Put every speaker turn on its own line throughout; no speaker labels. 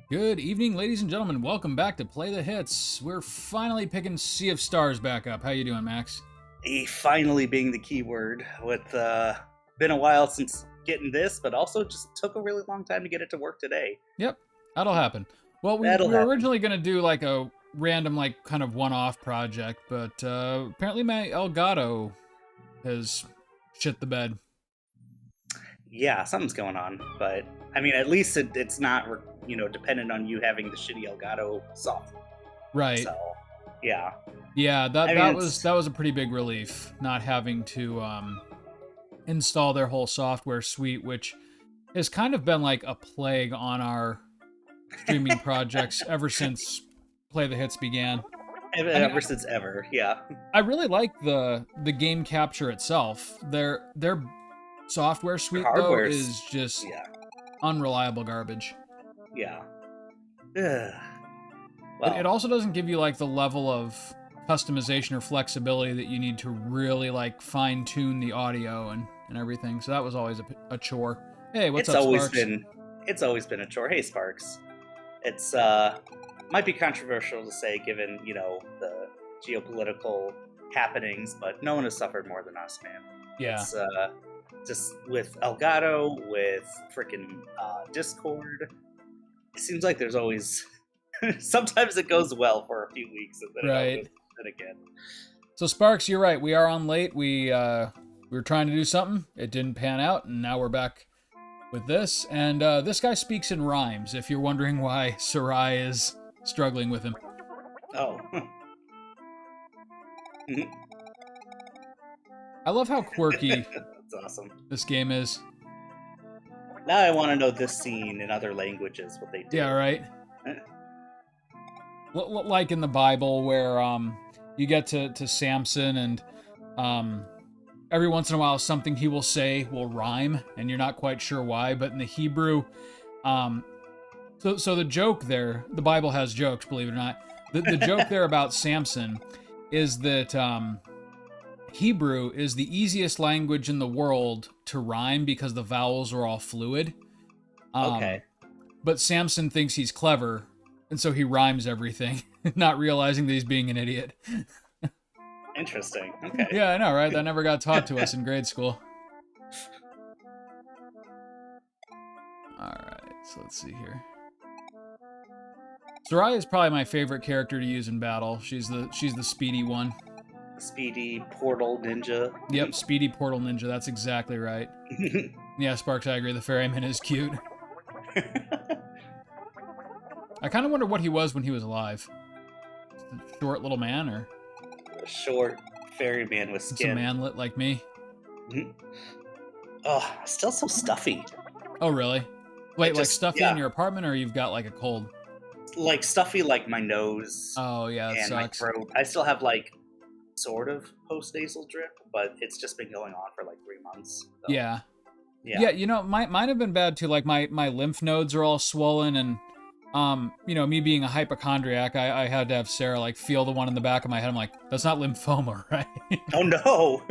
Good evening, ladies and gentlemen. Welcome back to Play the Hits. We're finally picking Sea of Stars back up. How you doing, Max?
Finally being the key word. With been a while since getting this, but also just took a really long time to get it to work today.
Yep, that'll happen. Well, we
That'll
were
happen.
originally going to do like a random, like kind of one-off project, but apparently my Elgato has shit the bed.
Yeah, something's going on, but I mean, at least it's not dependent on you having the shitty Elgato software.
Right.
So, yeah.
Yeah,
I mean,
that was a pretty big relief, not having to install their whole software suite, which has kind of been like a plague on our streaming projects ever since Play the Hits began.
Ever since ever, yeah.
I really like the game capture itself. Their software suite though is just unreliable garbage.
Yeah.
Well, it also doesn't give you like the level of customization or flexibility that you need to really like fine tune the audio and everything. So that was always a chore. Hey, what's up, Sparks?
It's always been a chore. Hey, Sparks. It's might be controversial to say given, the geopolitical happenings, but no one has suffered more than us, man.
Yeah.
It's just with Elgato, with freaking Discord. It seems like there's always sometimes it goes well for a few weeks and then it goes again.
So Sparks, you're right. We are on late. We were trying to do something. It didn't pan out, and now we're back with this. And this guy speaks in rhymes. If you're wondering why Sarai is struggling with him.
Oh.
I love how quirky
That's awesome.
This game is.
Now I want to know this scene in other languages, what they do.
Yeah, right. Like in the Bible, where you get to Samson, and every once in a while something he will say will rhyme, and you're not quite sure why. But in the Hebrew, so the joke there, the Bible has jokes, believe it or not. The joke there about Samson is that Hebrew is the easiest language in the world to rhyme because the vowels are all fluid.
Okay.
But Samson thinks he's clever, and so he rhymes everything, not realizing that he's being an idiot.
Interesting. Okay.
Yeah, I know, right? That never got taught to us in grade school. Alright, so let's see here. Sarai is probably my favorite character to use in battle. She's the speedy one.
Speedy portal ninja.
Yep, speedy portal ninja. That's exactly right. Yeah, Sparks, I agree. The ferryman is cute. I kind of wonder what he was when he was alive. Just a short little man, or
a short ferryman with skin.
It's a manlet like me.
Oh, still so stuffy.
Oh, really? Wait, like stuffy in your apartment, or you've got like a cold?
Like stuffy, like my nose.
Oh yeah, that
and
sucks.
My throat. I still have like sort of post-nasal drip, but it's just been going on for like 3 months. So.
Yeah, mine have been bad too. Like my lymph nodes are all swollen, and me being a hypochondriac, I had to have Sarah like feel the one in the back of my head. I'm like, that's not lymphoma, right?
Oh no!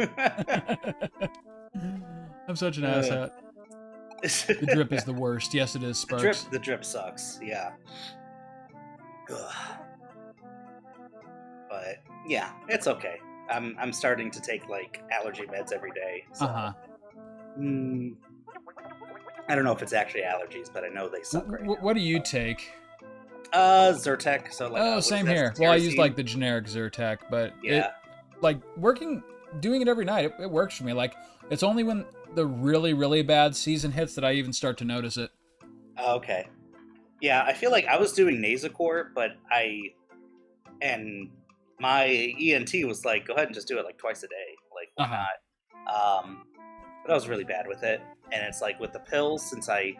I'm such an asshat. The drip is the worst. Yes, it is, Sparks.
The drip sucks. Yeah. Ugh. But yeah, it's okay. I'm starting to take like allergy meds every day. So. I don't know if it's actually allergies, but I know they suck right now.
What do you take?
Zyrtec. So like,
same here. Well, I use like the generic Zyrtec, but doing it every night, it works for me. Like, it's only when the really, really bad season hits that I even start to notice it.
Okay. Yeah, I feel like I was doing Nasacort, but my ENT was like, go ahead and just do it like twice a day. Like, why not? But I was really bad with it. And it's like with the pills, since I'm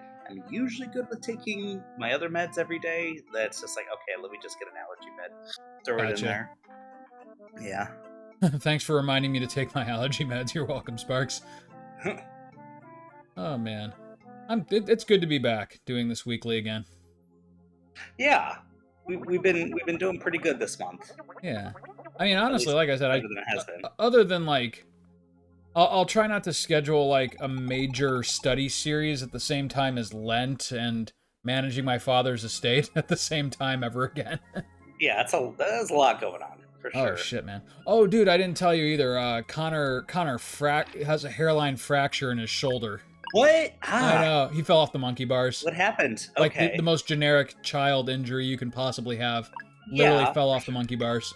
usually good with taking my other meds every day, that's just like, okay, let me just get an allergy med. Throw it in there. Yeah.
Thanks for reminding me to take my allergy meds. You're welcome, Sparks. Oh, man. It's good to be back doing this weekly again.
Yeah. We've been doing pretty good this month.
Yeah. I mean, honestly, like I said,
better than it has been.
Other than like I'll try not to schedule like a major study series at the same time as Lent and managing my father's estate at the same time ever again.
Yeah, there's a lot going on for sure.
Oh shit, man. Oh, dude, I didn't tell you either. Connor has a hairline fracture in his shoulder.
What?
I know. He fell off the monkey bars.
What happened?
Like
Okay.
the most generic child injury you can possibly have. Literally fell off the monkey bars.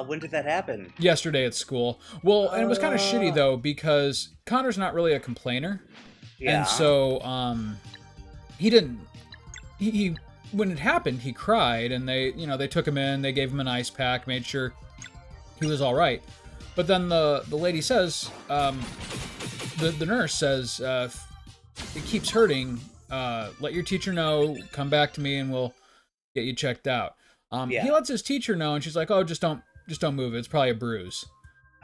When did that happen?
Yesterday at school. Well, and it was kind of shitty though because Connor's not really a complainer.
Yeah.
And so he didn't he when it happened, he cried and they took him in, they gave him an ice pack, made sure he was all right. But then the lady says the nurse says it keeps hurting, let your teacher know, come back to me and we'll get you checked out. He lets his teacher know, and she's like, "Oh, just don't move it. It's probably a bruise,"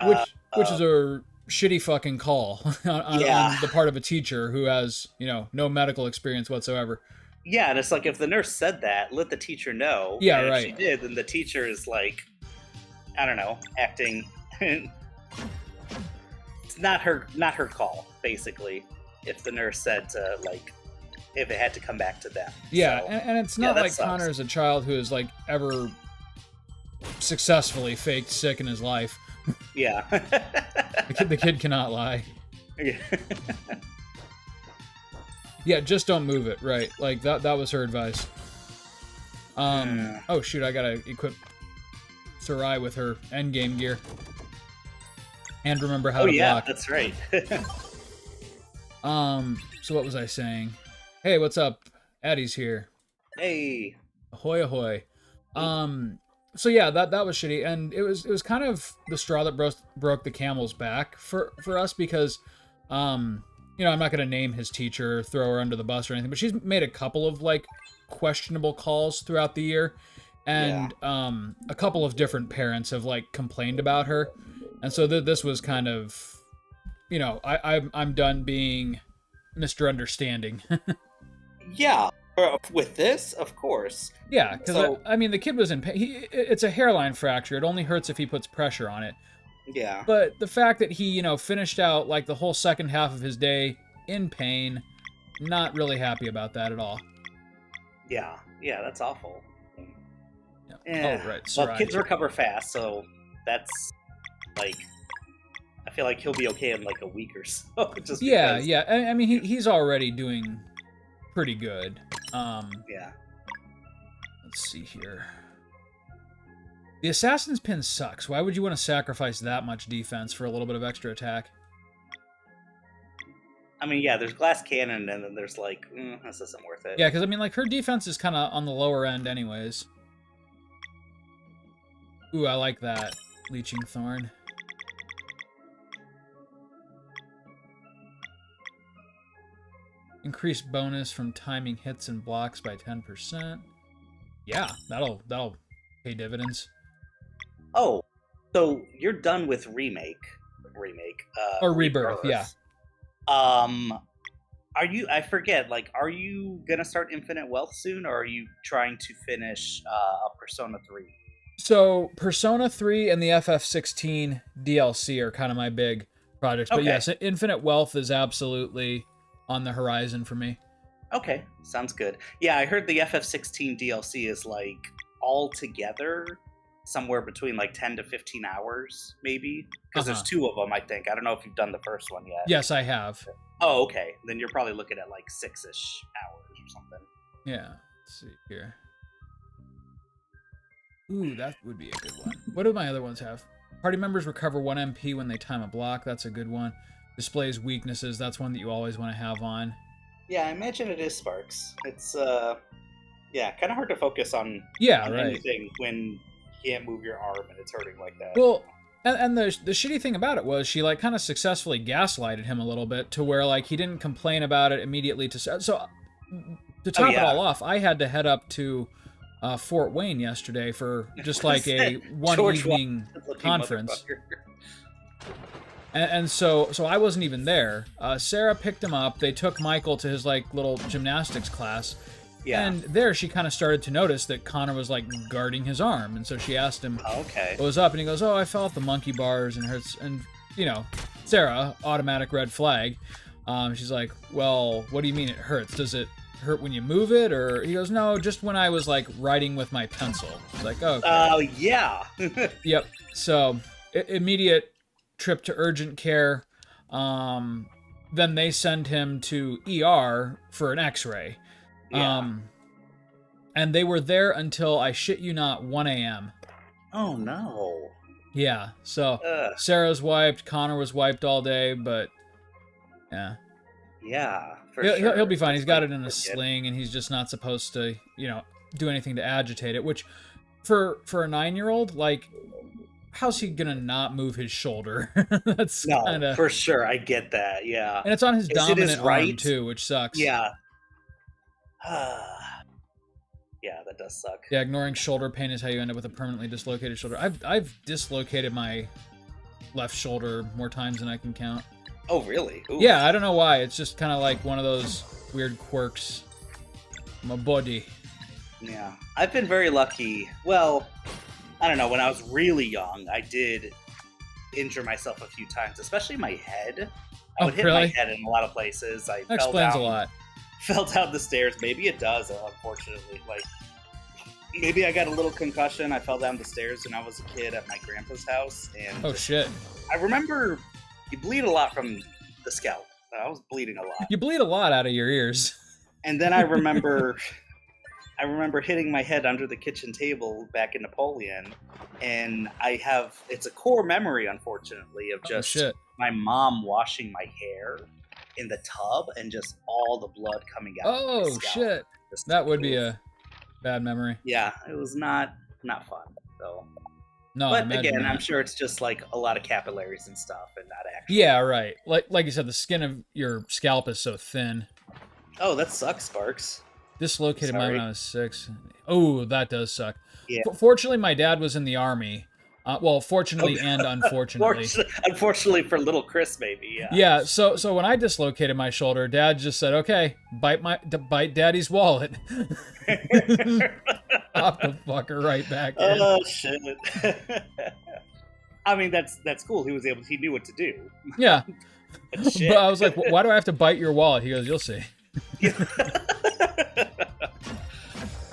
which is a shitty fucking call on the part of a teacher who has no medical experience whatsoever.
Yeah, and it's like if the nurse said that, let the teacher know.
Yeah,
and
right.
If she did, then the teacher is like, I don't know, acting. It's not her call, basically. If the nurse said to if it had to come back to them.
Yeah,
so,
and it's not like
sucks.
Connor's a child who has ever successfully faked sick in his life.
Yeah.
The kid cannot lie.
Yeah.
Yeah, just don't move it. Right, that was her advice. Oh shoot, I gotta equip Sarai with her endgame gear. And remember how to block.
That's right.
So what was I saying? Hey, what's up? Addie's here.
Hey.
Ahoy, ahoy. So yeah, that was shitty, and it was kind of the straw that broke the camel's back for us because, I'm not gonna name his teacher, throw her under the bus or anything, but she's made a couple of questionable calls throughout the year, and a couple of different parents have complained about her, and so this was kind of, I'm done being Mr. Understanding.
Yeah, with this, of course.
Yeah, because I mean, the kid was in pain. It's a hairline fracture. It only hurts if he puts pressure on it.
Yeah.
But the fact that he, finished out the whole second half of his day in pain, not really happy about that at all.
Yeah, that's awful.
Yeah.
Yeah.
Oh, right.
Well, kids recover fast, so that's I feel like he'll be okay in a week or so. Just
yeah.
because...
I mean, he's already doing pretty good.
Yeah.
Let's see here. The Assassin's Pin sucks. Why would you want to sacrifice that much defense for a little bit of extra attack?
I mean, yeah, there's Glass Cannon, and then there's this isn't worth it.
Yeah, because I mean, her defense is kind of on the lower end anyways. Ooh, I like that. Leeching Thorn. Increase bonus from timing hits and blocks by 10%. Yeah, that'll pay dividends.
Oh, so you're done with remake,
or rebirth, yeah.
Are you? I forget. Are you gonna start Infinite Wealth soon, or are you trying to finish Persona 3?
So Persona 3 and the FF16 DLC are kind of my big projects, but yes, Infinite Wealth is absolutely on the horizon for me.
Okay, sounds good. Yeah, I heard the FF16 DLC is all together somewhere between 10 to 15 hours, maybe, because there's 2 of them. I think. I don't know if you've done the first one yet.
Yes, I have.
Oh, okay. Then you're probably looking at 6-ish hours or something.
Yeah. Let's see here. Ooh, that would be a good one. What do my other ones have? Party members recover 1 MP when they time a block. That's a good one. Displays weaknesses. That's one that you always want to have on.
Yeah, I imagine it is Sparks. It's kind of hard to focus on anything when you can't move your arm and it's hurting like that.
Well, and the shitty thing about it was she kind of successfully gaslighted him a little bit to where he didn't complain about it immediately to to top it all off. I had to head up to Fort Wayne yesterday for just a one evening conference. And so I wasn't even there. Sarah picked him up. They took Michael to his little gymnastics class. Yeah. And there she kind of started to notice that Connor was guarding his arm. And so she asked him what was up. And he goes, "Oh, I fell off the monkey bars and hurts." And, Sarah, automatic red flag. She's like, "Well, what do you mean it hurts? Does it hurt when you move it? Or he goes, no, just when I was like writing with my pencil. It's like, oh, okay.
Yeah.
Yep. So immediate trip to urgent care. Then they send him to ER for an x-ray.
Yeah.
And they were there until, I shit you not, 1 a.m.
Oh, no.
Yeah, so Sarah's wiped, Connor was wiped all day, but yeah.
Yeah,
He'll be fine. He's got it in a sling, and he's just not supposed to, do anything to agitate it, which for a 9-year-old, like, how's he gonna not move his shoulder? That's kinda...
for sure. I get that. Yeah,
and it's on his dominant arm too, which sucks.
Yeah. Yeah, that does suck.
Yeah, ignoring shoulder pain is how you end up with a permanently dislocated shoulder. I've dislocated my left shoulder more times than I can count.
Oh, really? Ooh.
Yeah, I don't know why. It's just kind of like one of those weird quirks. My body.
Yeah, I've been very lucky. Well, I don't know. When I was really young, I did injure myself a few times, especially my head. I would hit my head in a lot of places. That
explains a lot.
Fell down the stairs. Maybe it does, unfortunately. Like, maybe I got a little concussion. I fell down the stairs when I was a kid at my grandpa's house. And
oh, shit.
I remember you bleed a lot from the scalp. I was bleeding a lot.
You bleed a lot out of your ears.
And then I remember hitting my head under the kitchen table back in Napoleon. And it's a core memory, unfortunately, of just my mom washing my hair in the tub and just all the blood coming out.
Oh, shit. That would be a bad memory.
Yeah, it was not fun. So,
no,
but again, I'm sure it's just like a lot of capillaries and stuff, and not actually.
Yeah, right. Like you said, the skin of your scalp is so thin.
Oh, that sucks, Sparks.
Dislocated mine when I was 6. Oh, that does suck.
Yeah.
Fortunately, my dad was in the Army. Well, fortunately and unfortunately.
Unfortunately for little Chris, maybe. Yeah.
Yeah. So when I dislocated my shoulder, Dad just said, "Okay, bite Daddy's wallet." Pop the fucker right back in.
Oh shit. I mean, that's cool. He knew what to do.
Yeah. But I was like, "Why do I have to bite your wallet?" He goes, "You'll see."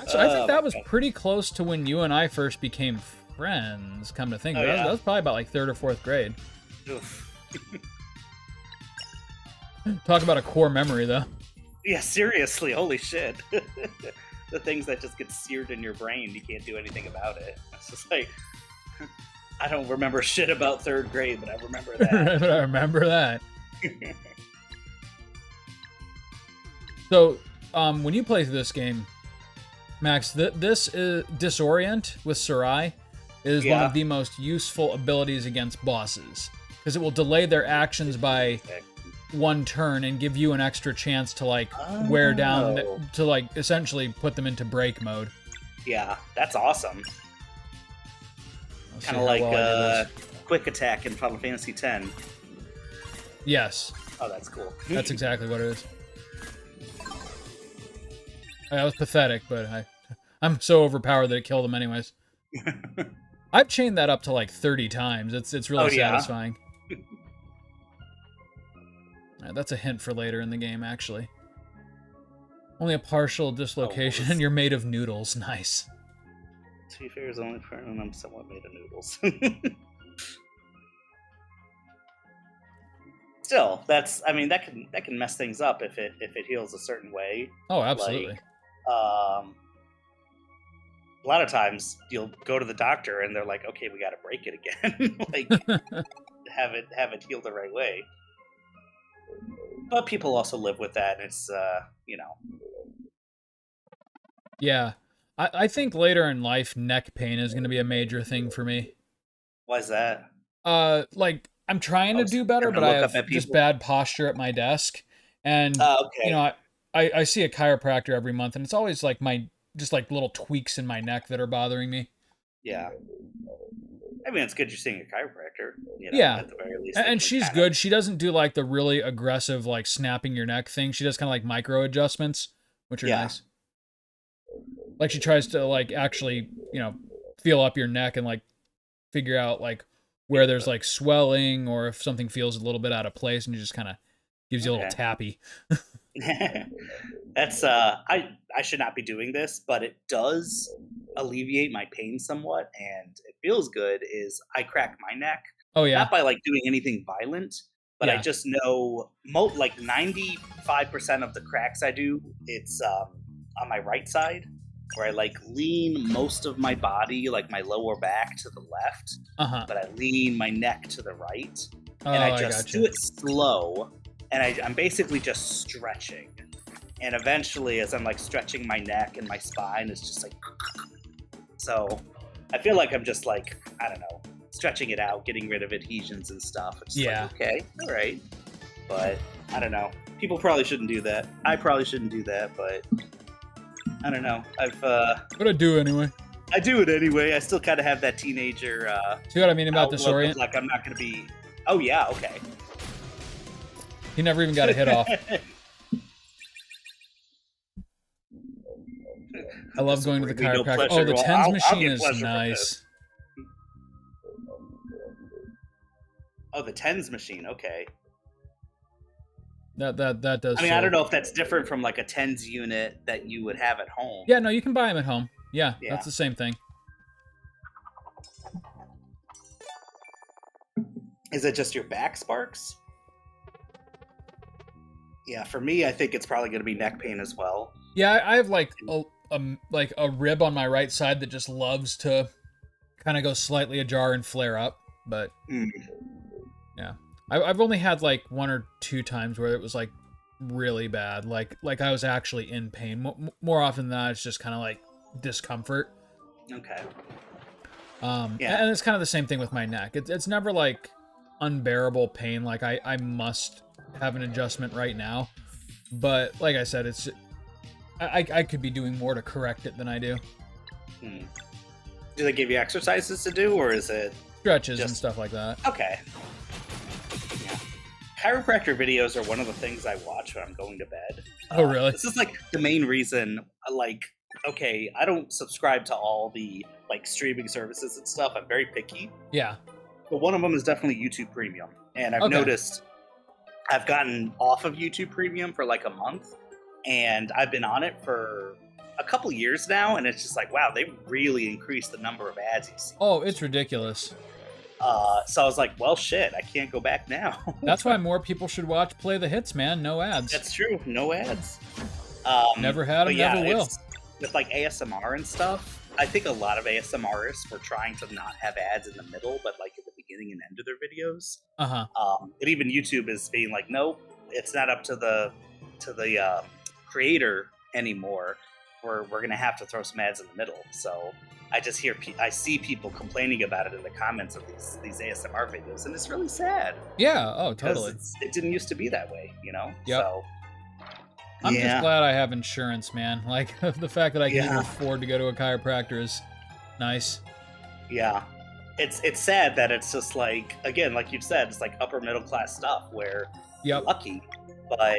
So I think that was pretty close to when you and I first became friends, come to think of it. That was probably about like 3rd or 4th grade. Talk about a core memory, though.
Yeah, seriously, holy shit. The things that just get seared in your brain, you can't do anything about it. It's just like, I don't remember shit about 3rd grade, but I remember that.
I remember that. So, when you play this game, Max, this is Disorient with Sarai is one of the most useful abilities against bosses, because it will delay their actions by 1 turn and give you an extra chance to like wear down, to like essentially put them into break mode.
Yeah, that's awesome. Kind of like quick attack in Final Fantasy X.
Yes.
Oh, that's cool.
That's exactly what it is. That was pathetic, but I'm so overpowered that it killed him anyways. I've chained that up to like 30 times. It's really satisfying. Right, that's a hint for later in the game, actually. Only a partial dislocation, and you're made of noodles. Nice.
To be fair, is only for, and I'm somewhat made of noodles. Still, that can mess things up if it heals a certain way.
Oh, absolutely.
Like, a lot of times you'll go to the doctor and they're like, "Okay, we got to break it again." Like, have it heal the right way. But people also live with that, and it's
Yeah, I think later in life, neck pain is going to be a major thing for me.
Why is that?
Like, I'm trying to do better, but I have just bad posture at my desk, and I see a chiropractor every month, and it's always like just like little tweaks in my neck that are bothering me.
Yeah. I mean, it's good you're seeing a chiropractor.
At the very least. And she's good. She doesn't do like the really aggressive, like snapping your neck thing. She does kind of like micro adjustments, which are nice. Like she tries to like actually, feel up your neck and like figure out like where there's like swelling or if something feels a little bit out of place, and you just kind of gives you a little tappy.
That's I should not be doing this, but it does alleviate my pain somewhat, and it feels good. Is I crack my neck,
Oh yeah,
not by like doing anything violent, but I
yeah.
just know like 95% of the cracks I do, it's on my right side, where I like lean most of my body, like my lower back, to the left,
Uh huh.
but I lean my neck to the right,
Oh,
and I
I
just
gotcha.
do it slow, and I'm basically just stretching. And eventually, as I'm like stretching my neck and my spine, is just like, so I feel like I'm just like, I don't know, stretching it out, getting rid of adhesions and stuff. It's just
Yeah.
like, okay, all right. But I don't know. People probably shouldn't do that. I probably shouldn't do that, but I don't know.
But I do anyway.
I do it anyway. I still kind of have that teenager
See what I mean about
outlook
disorient?
of like I'm not going to be. Oh yeah, okay.
He never even got a hit off. I love going to the
No
chiropractor.
pleasure.
Oh, the
Well,
TENS
I'll
machine
get
is
pleasure from
nice.
this. Oh, the TENS machine. Okay.
That does.
I mean, I don't know if that's different from like a TENS unit that you would have at home.
Yeah, no, you can buy them at home. Yeah,
Yeah.
that's the same thing.
Is it just your back sparks? Yeah, for me, I think it's probably going to be neck pain as well.
Yeah, I have like a rib on my right side that just loves to kind of go slightly ajar and flare up. But yeah, I've only had like 1 or 2 times where it was like really bad, like I was actually in pain. More often than not, it's just kind of like discomfort.
Okay.
Yeah. And it's kind of the same thing with my neck. It's never like unbearable pain. Like I must have an adjustment right now. But like I said, it's I could be doing more to correct it than I do.
Do they give you exercises to do, or is it
Stretches and stuff like that.
Okay. Yeah. Chiropractor videos are one of the things I watch when I'm going to bed.
Oh, really?
This is like the main reason. Like, okay, I don't subscribe to all the like streaming services and stuff. I'm very picky.
Yeah.
But one of them is definitely YouTube Premium, and I've
Okay.
noticed I've gotten off of YouTube Premium for like a month, and I've been on it for a couple years now, and it's just like, wow, they really increased the number of ads you see.
Oh, it's ridiculous.
So I was like, well, shit, I can't go back now.
That's why more people should watch Play the Hits, man. No ads.
That's true. No ads.
Never had them, never will.
With like ASMR and stuff, I think a lot of ASMRists were trying to not have ads in the middle, but like at the beginning and end of their videos. And even YouTube is being like, nope, it's not up to the creator anymore. We're gonna have to throw some ads in the middle. So I see people complaining about it in the comments of these ASMR videos, and it's really sad.
Yeah. Oh, totally.
It didn't used to be that way, you know.
Yep.
So
I'm just glad I have insurance, man. Like the fact that I can even
Yeah.
afford to go to a chiropractor is nice.
Yeah. It's sad that it's just like, again, like you said, it's like upper middle class stuff where you're lucky, but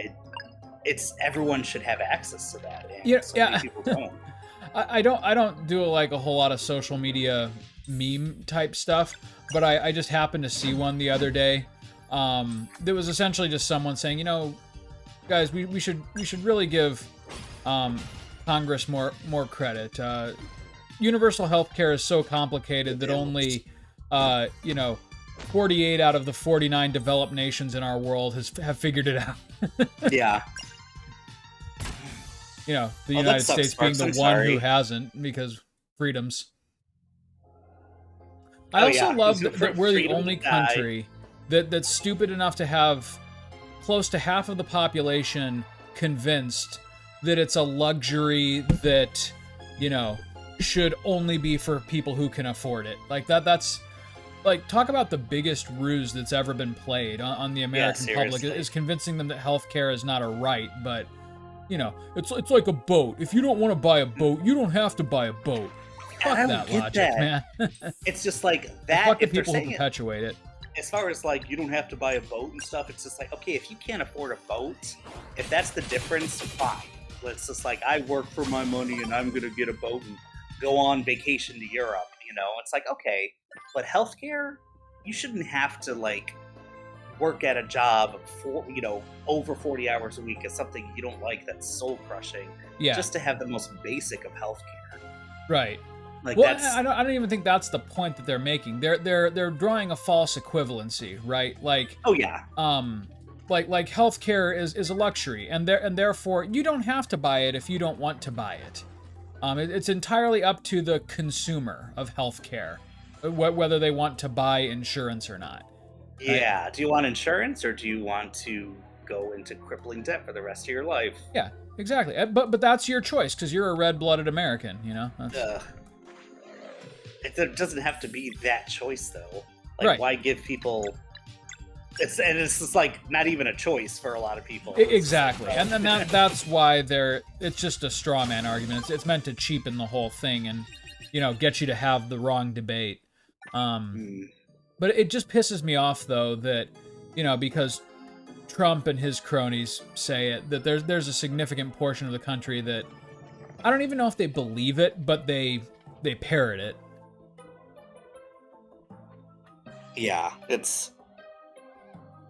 everyone should have access to that. And many people don't.
I don't do like a whole lot of social media meme type stuff, but I just happened to see one the other day. There was essentially just someone saying, you know, guys, we should really give Congress more credit. Universal health care is so complicated that only 48 out of the 49 developed nations in our world have figured it out.
Yeah.
You know, the United States being the one who hasn't, because freedoms. I also love that we're the only country that's stupid enough to have close to half of the population convinced that it's a luxury that, you know, should only be for people who can afford it. Like that's like, talk about the biggest ruse that's ever been played on the American public, is convincing them that healthcare is not a right, but you know, it's like a boat. If you don't want to buy a boat, you don't have to buy a boat. Fuck that logic, man.
It's just like that.
Fuck the people who perpetuate it.
As far as like, you don't have to buy a boat and stuff, it's just like, okay, if you can't afford a boat, if that's the difference, fine. It's just like, I work for my money and I'm gonna get a boat and go on vacation to Europe, you know? It's like, okay, but healthcare, you shouldn't have to like work at a job for over 40 hours a week is something you don't like, that's soul crushing.
Yeah.
Just to have the most basic of healthcare.
Right.
Like
well,
that's
I don't even think that's the point that they're making. They're drawing a false equivalency, right? Like,
oh yeah,
like healthcare is a luxury, and therefore you don't have to buy it if you don't want to buy it. It's entirely up to the consumer of healthcare, whether they want to buy insurance or not.
Yeah. Right? Do you want insurance, or do you want to go into crippling debt for the rest of your life?
Yeah, exactly. But that's your choice, because you're a red-blooded American, you know?
It doesn't have to be that choice, though. Like,
right.
Why give people... It's just like not even a choice for a lot of people.
Exactly. And then that's why it's just a straw man argument. It's meant to cheapen the whole thing and, get you to have the wrong debate. But it just pisses me off, though, that, because Trump and his cronies say it, that there's a significant portion of the country that I don't even know if they believe it, but they parrot it.
Yeah, it's...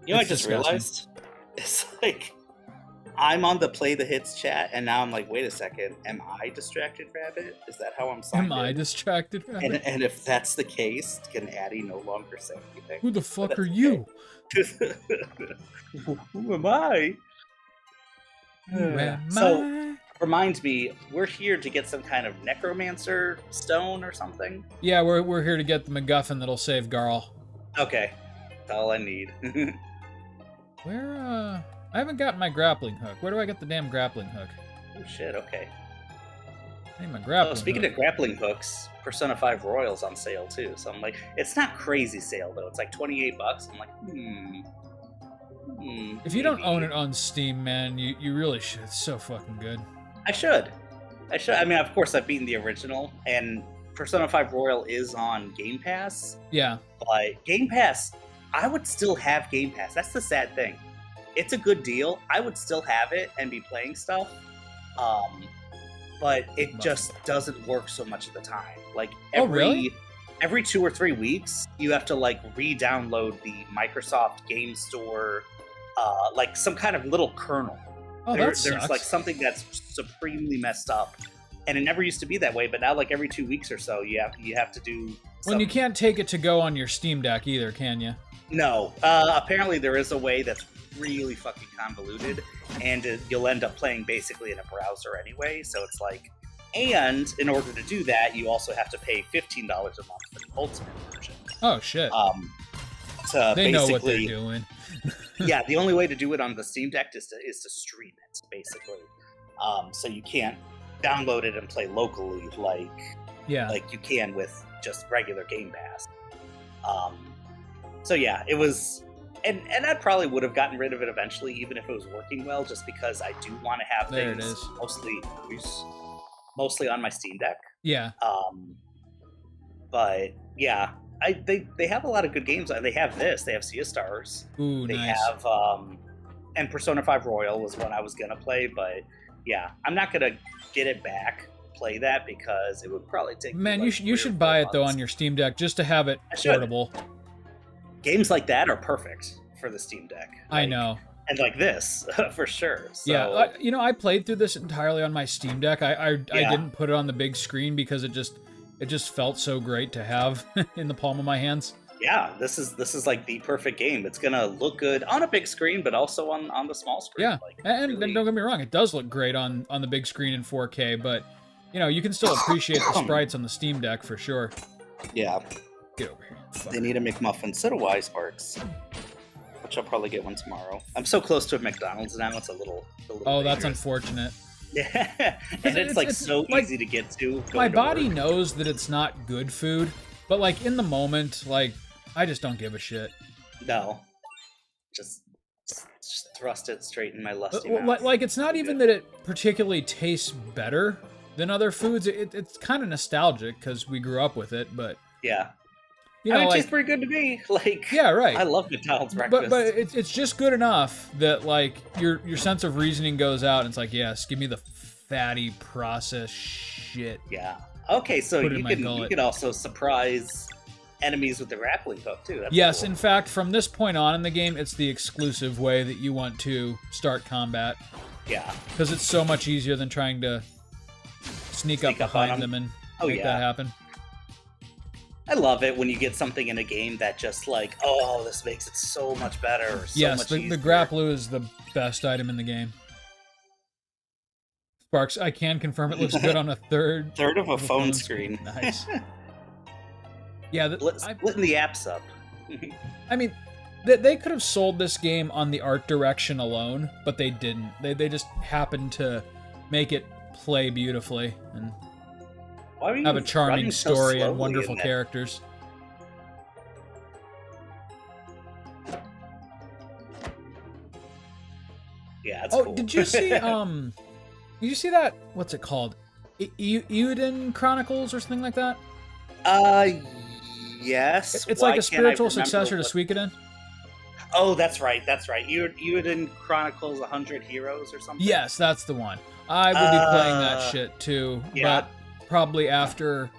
I just
disgusting.
realized? It's like, I'm on the Play the Hits chat, and now I'm like, wait a second, am I Distracted Rabbit? Is that how I'm signed in?
Am I Distracted Rabbit?
And if that's the case, can Addie no longer say anything?
Who the fuck are you?
Who am I? So, remind me, we're here to get some kind of necromancer stone or something?
Yeah, we're here to get the MacGuffin that'll save Garl.
Okay, that's all I need.
Where, I haven't gotten my grappling hook. Where do I get the damn grappling hook?
Oh shit, okay.
I need my grappling hook.
Speaking of grappling hooks, Persona 5 Royal's on sale too, so I'm like, it's not crazy sale though, it's like $28. I'm like,
if you don't own it on Steam, man, you really should. It's so fucking good.
I should. I mean, of course, I've beaten the original, and Persona 5 Royal is on Game Pass.
Yeah.
But Game Pass, I would still have Game Pass. That's the sad thing. It's a good deal. I would still have it and be playing stuff. But it just doesn't work so much of the time. Like every 2 or 3 weeks, you have to like re-download the Microsoft Game Store, like some kind of little kernel. There's like something that's supremely messed up. And it never used to be that way, but now like every 2 weeks or so, you have to do.
Well, you can't take it to go on your Steam Deck either, can you?
No. Apparently, there is a way that's really fucking convoluted, and you'll end up playing basically in a browser anyway. So it's like, and in order to do that, you also have to pay $15 a month for the ultimate version.
Oh shit. They know what they're doing.
Yeah, the only way to do it on the Steam Deck is to stream it, basically. So you can't download it and play locally like you can with just regular Game Pass. So yeah, it was, and I probably would have gotten rid of it eventually, even if it was working well, just because I do want to have things mostly on my Steam Deck.
Yeah.
But yeah, they have a lot of good games. They have this. They have Sea of Stars.
Ooh,
they
nice.
have and Persona 5 Royal was one I was gonna play, but yeah, I'm not gonna get it back. Play that because it would probably take.
Man, you should buy it though on your Steam Deck just to have it portable.
Games like that are perfect for the Steam Deck.
I know.
And like this, for sure. So,
yeah, I played through this entirely on my Steam Deck. I didn't put it on the big screen because it just felt so great to have in the palm of my hands.
Yeah, this is like the perfect game. It's gonna look good on a big screen, but also on the small screen.
Yeah, and don't get me wrong, it does look great on the big screen in 4K, but you can still appreciate the sprites on the Steam Deck for sure.
Yeah.
Get over here.
They need a McMuffin. So do I, Sparks. Which I'll probably get one tomorrow. I'm so close to a McDonald's now, it's a little
oh, that's unfortunate.
Yeah, and it's like so easy to get to.
My body knows that it's not good food, but like in the moment, like I just don't give a shit.
No, just thrust it straight in my lusty mouth.
Like it's not even that it particularly tastes better than other foods. It's kind of nostalgic because we grew up with it, but
yeah. It tastes pretty good to me. Like, yeah, right. I love McDonald's breakfast,
but it's just good enough that like your sense of reasoning goes out, and it's like, yes, give me the fatty processed shit.
Yeah. Okay, so you can also surprise enemies with the grappling hook too. That's
yes,
cool.
in fact, from this point on in the game, it's the exclusive way that you want to start combat.
Yeah.
Because it's so much easier than trying to sneak up behind them and make that happen.
I love it when you get something in a game that just like, oh, this makes it so much better.
Yes, the grapploo is the best item in the game. Sparks, I can confirm it looks good on a third
of a phone screen.
Nice. Yeah,
splitting the apps up.
I mean, they could have sold this game on the art direction alone, but they didn't. They just happened to make it play beautifully and have a charming story and wonderful characters.
Yeah, that's cool.
Did you see did you see that, what's it called? Euden Chronicles or something like that?
Yes.
It's like a spiritual successor to Suikoden.
Oh, that's right. Euden Chronicles 100 Heroes or something?
Yes, that's the one. I would be playing that shit too, but probably after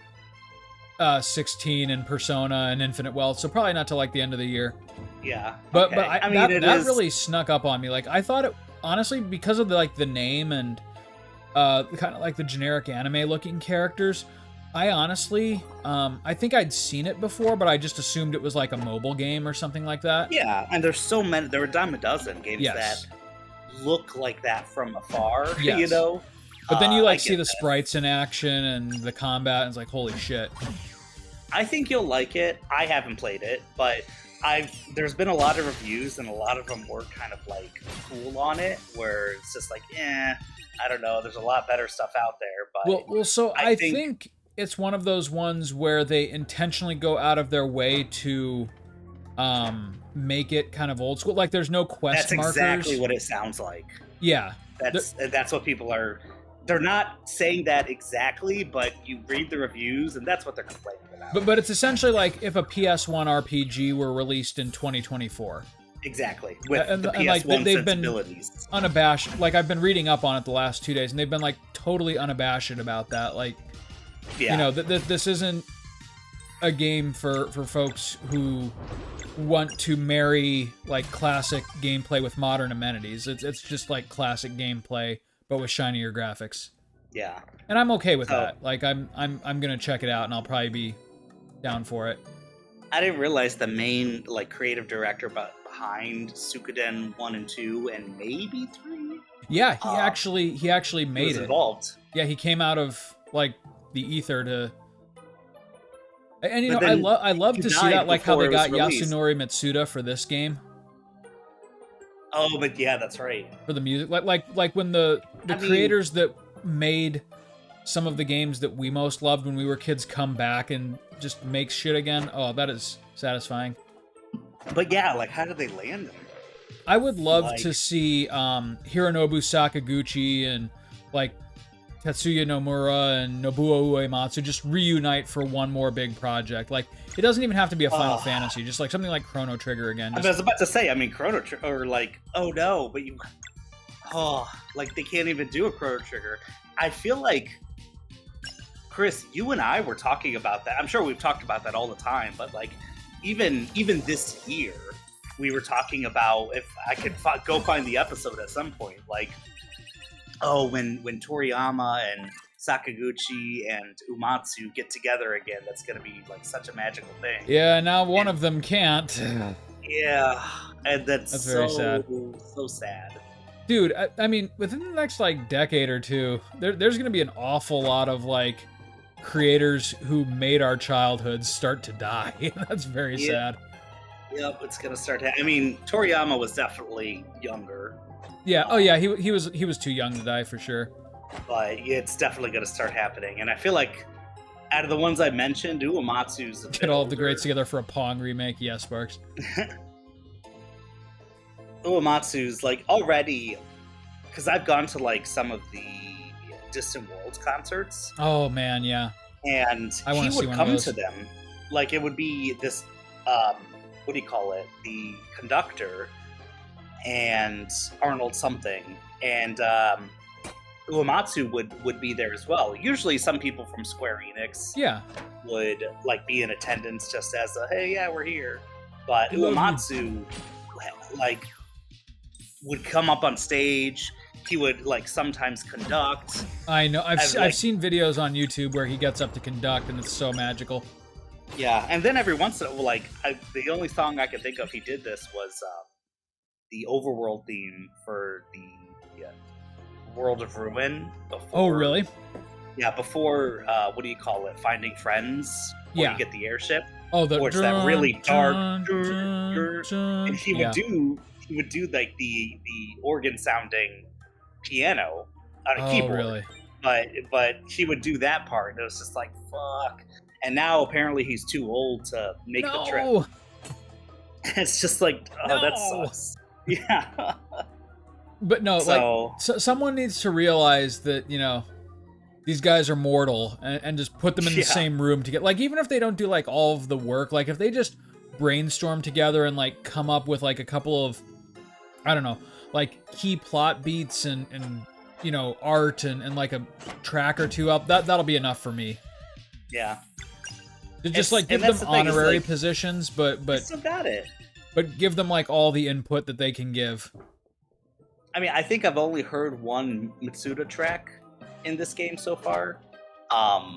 16 and Persona and Infinite Wealth, so probably not till like the end of the year.
Yeah.
But I mean, that really snuck up on me. Like, I thought it, honestly, because of the name and kind of like the generic anime looking characters, I honestly, I think I'd seen it before, but I just assumed it was like a mobile game or something like that.
Yeah, and there's so many, there were a dime a dozen games that look like that from afar, you know?
But then you see the sprites in action and the combat, and it's like, holy shit.
I think you'll like it. I haven't played it, but there's been a lot of reviews, and a lot of them were kind of like cool on it, where it's just like, I don't know, there's a lot better stuff out there. But
well, so I think it's one of those ones where they intentionally go out of their way to make it kind of old school. Like, there's no quest markers.
That's exactly what it sounds like.
Yeah.
That's what people are... They're not saying that exactly, but you read the reviews, and that's what they're complaining about.
But it's essentially like if a PS1 RPG were released in 2024.
Exactly. With the PS1
they've
sensibilities.
Been unabashed. Like, I've been reading up on it the last 2 days, and they've been like totally unabashed about that. Like, you know, this isn't a game for folks who want to marry like classic gameplay with modern amenities. It's just like classic gameplay, but with shinier graphics.
Yeah.
And I'm okay with that. Like, I'm gonna check it out, and I'll probably be down for it.
I didn't realize the main like creative director behind Suikoden 1 and 2 and maybe 3.
Yeah, he actually made it.
Involved.
Yeah, he came out of like the ether to. And you know, I love to see that, like how they got Yasunori Mitsuda for this game.
Oh, but yeah, that's right.
For the music, like when the creators that made some of the games that we most loved when we were kids come back and just make shit again. Oh, that is satisfying.
But yeah, like, how did they land them?
I would love to see Hironobu Sakaguchi and like Tetsuya Nomura and Nobuo Uematsu just reunite for one more big project. Like, it doesn't even have to be a Final Fantasy, just like something like Chrono Trigger again.
I was about to say, I mean, Chrono Trigger, or like, oh no, but like they can't even do a Chrono Trigger. I feel like, Chris, you and I were talking about that. I'm sure we've talked about that all the time, but like, even this year, we were talking about, if I could go find the episode at some point, like, when Toriyama and Sakaguchi and Uematsu get together again, that's going to be like such a magical thing.
Yeah, now one of them can't.
Yeah, and that's
very sad.
So sad.
Dude, I mean, within the next like decade or two, there's going to be an awful lot of like creators who made our childhoods start to die. That's very sad.
Yep, it's going to start. I mean, Toriyama was definitely younger.
Yeah. Oh, yeah. He was too young to die for sure.
But it's definitely going to start happening, and I feel like out of the ones I mentioned, Uematsu's
get all of the greats together for a Pong remake. Yes, Sparks.
Uematsu's like already, because I've gone to like some of the Distant Worlds concerts.
Oh man, yeah.
And he would come to them, like it would be this, what do you call it? The conductor and Arnold something, and Uematsu would be there as well. Usually, some people from Square Enix
Yeah.
would like be in attendance just as a hey, yeah, we're here. But
Love you.
Uematsu like would come up on stage. He would like sometimes conduct.
I know. I've
like,
seen videos on YouTube where he gets up to conduct, and it's so magical.
Yeah, and then every once in a while, like the only song I could think of he did this was the overworld theme for the World of Ruin. Before,
Oh, really?
Yeah, before what do you call it? Finding Friends. Where you get the airship.
Oh, the
or it's that really dark.
And
he would do like the organ sounding piano on a keyboard.
Really?
But he would do that part, and it was just like fuck. And now apparently he's too old to make the trip. It's just like, that sucks. Yeah.
But no, someone needs to realize that, you know, these guys are mortal, and just put them in the same room to get, like, even if they don't do like all of the work, like if they just brainstorm together and like come up with like a couple of, I don't know, like key plot beats and you know, art and like a track or two up, that'll be enough for me.
Yeah.
To just like give them honorary positions, but
still got it.
But give them like all the input that they can give.
I mean, I think I've only heard one Mitsuda track in this game so far.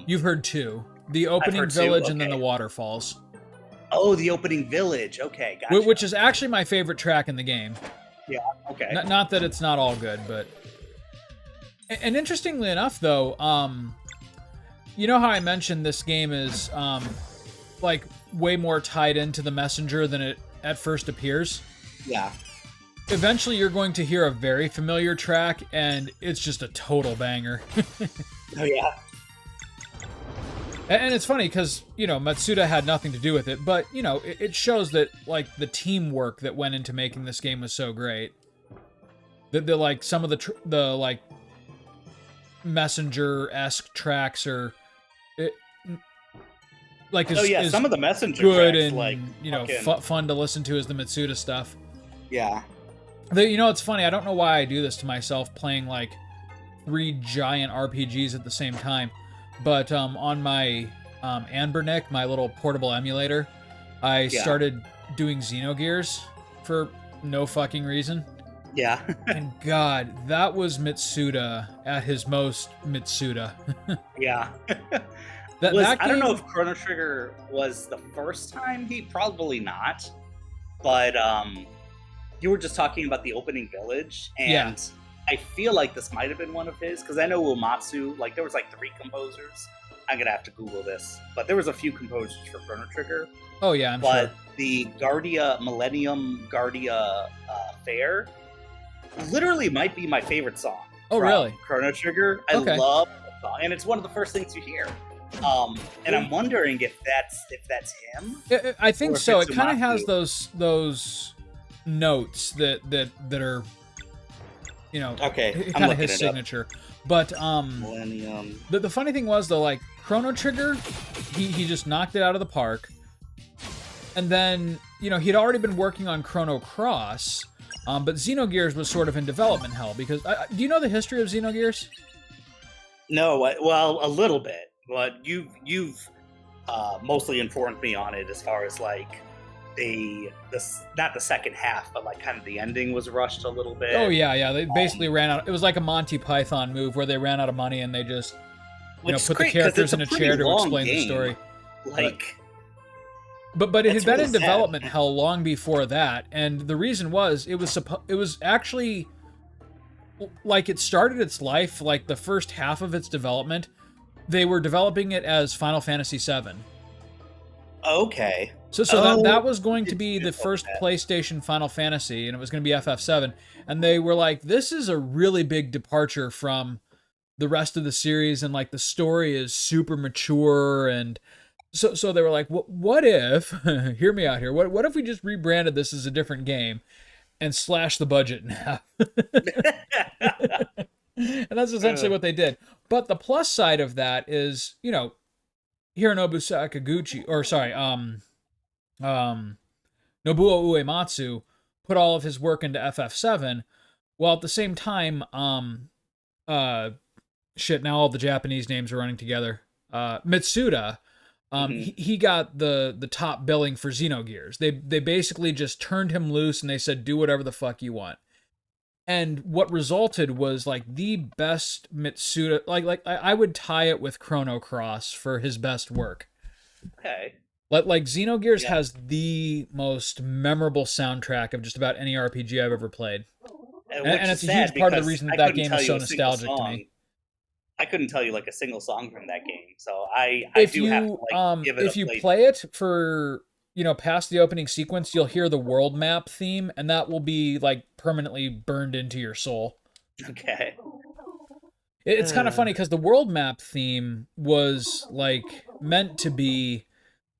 You've heard two: the opening village and then the waterfalls.
Oh, the opening village. Okay, gotcha.
Which is actually my favorite track in the game.
Yeah. Okay.
Not that it's not all good, but. And interestingly enough, though, you know how I mentioned this game is like way more tied into the messenger than it at first appears?
Yeah.
Eventually you're going to hear a very familiar track, and it's just a total banger.
Oh, yeah.
And it's funny because, you know, Matsuda had nothing to do with it, but, you know, it shows that, like, the teamwork that went into making this game was so great. That, like, some of the like, messenger-esque tracks are...
some of the messenger
good
tracks,
and
like,
you know, fun to listen to as the Mitsuda stuff.
Yeah.
You know, it's funny. I don't know why I do this to myself, playing like 3 giant RPGs at the same time. But on my Anbernic, my little portable emulator, I started doing Xenogears for no fucking reason.
Yeah.
And God, that was Mitsuda at his most Mitsuda.
Yeah. I don't know if Chrono Trigger was the first time. Probably not. But you were just talking about the opening village, and I feel like this might have been one of his, because I know Uematsu, like there was like 3 composers. I'm gonna have to Google this, but there was a few composers for Chrono Trigger.
Oh yeah, I'm sure.
The Millennium Guardia Fair literally might be my favorite song.
Oh really?
Chrono Trigger. I love that song, and it's one of the first things you hear. And I'm wondering if that's him.
I think so. It kind of has those notes that are, you know, kind of his signature. But
Millennium.
The funny thing was though, like Chrono Trigger, he just knocked it out of the park. And then, you know, he'd already been working on Chrono Cross, but Xenogears was sort of in development hell because do you know the history of Xenogears?
No, well, a little bit. But you've mostly informed me on it as far as like not the second half, but like kind of the ending was rushed a little bit.
Oh yeah. They basically ran out. It was like a Monty Python move where they ran out of money and they just put the characters in a chair to explain the story.
Like,
but it had been in development hell long before that, and the reason was it was actually like it started its life like the first half of its development. They were developing it as Final Fantasy VII.
Okay.
So that was going to be the first PlayStation Final Fantasy, and it was going to be FF7. And they were like, this is a really big departure from the rest of the series, and like the story is super mature. And so they were like, what if, hear me out here, what if we just rebranded this as a different game and slashed the budget in half? And that's essentially what they did. But the plus side of that is, you know, Hironobu Sakaguchi, Nobuo Uematsu put all of his work into FF7, while at the same time, shit, now all the Japanese names are running together. Mitsuda,
Hmm.
he got the top billing for Xenogears. They basically just turned him loose and they said, do whatever the fuck you want. And what resulted was like the best Mitsuda. I would tie it with Chrono Cross for his best work.
Okay.
Like Xenogears
Yeah.
has the most memorable soundtrack of just about any RPG I've ever played,
Which
and
is
it's a huge
sad
part of the
because
reason
I
that that
couldn't
game
tell
is
you
so
a single
nostalgic to me.
song. I couldn't tell you like a single song from that game. So I do have to like give it a
If you
play.
play it for past the opening sequence, you'll hear the world map theme, and that will be like permanently burned into your soul.
Okay.
It's kind of funny because the world map theme was like meant to be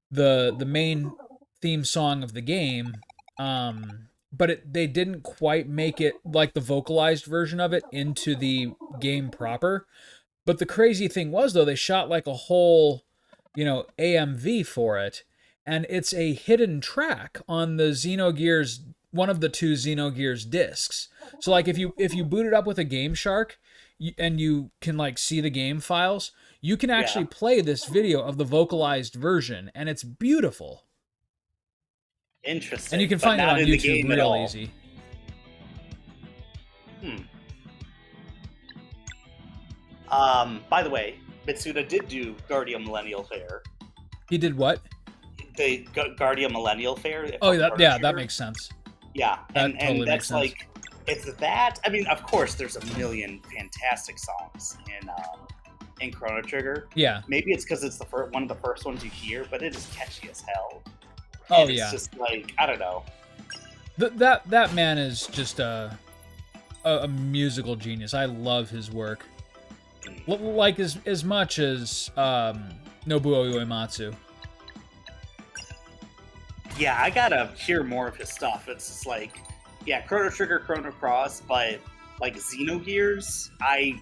the main theme song of the game, but they didn't quite make it like the vocalized version of it into the game proper. But the crazy thing was though, they shot like a whole, AMV for it, and it's a hidden track on the Xenogears, one of the two Xenogears discs. So like if you boot it up with a Game Shark, and you can like see the game files, you can
Yeah.
actually play this video of the vocalized version, and it's beautiful. And you
Interesting,
can
but
find it
not
on
in the
YouTube
game at
real
all.
easy.
Hmm. By the way, Mitsuda did do Guardian Millennial Fair.
He did what?
The Guardian Millennial Fair.
Oh,
From Chrono
yeah, that
Trigger.
makes sense.
Yeah,
That
and
totally makes
that's
sense.
like it's that. I mean, of course, there's a million fantastic songs in Chrono Trigger.
Yeah.
Maybe it's because it's the one of the first ones you hear, but it is catchy as hell.
Oh
And it's
yeah.
just like I don't know.
That man is just a musical genius. I love his work. Like as much as Nobuo Uematsu.
Yeah, I gotta hear more of his stuff. It's just like, yeah, Chrono Trigger, Chrono Cross, but like Xenogears, I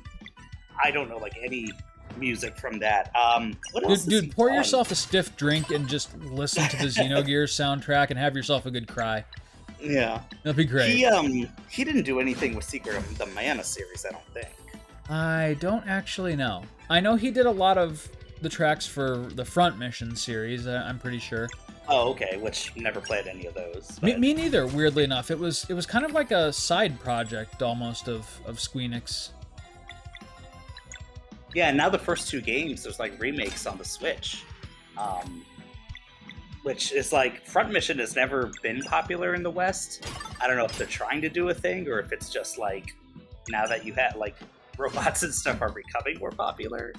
don't know like any music from that. What else?
Dude, pour yourself a stiff drink and just listen to the Xenogears soundtrack and have yourself a good cry.
Yeah,
That'd be great.
He didn't do anything with Secret of the Mana series, I don't think.
I don't actually know. I know he did a lot of the tracks for the Front Mission series. I'm pretty sure.
Oh, okay, which never played any of those.
Me neither. Weirdly enough, it was kind of like a side project almost of Squeenix.
Yeah, now the first two games, there's like remakes on the Switch, which is like Front Mission has never been popular in the West. I don't know if they're trying to do a thing or if it's just like now that you have like robots and stuff are becoming more popular.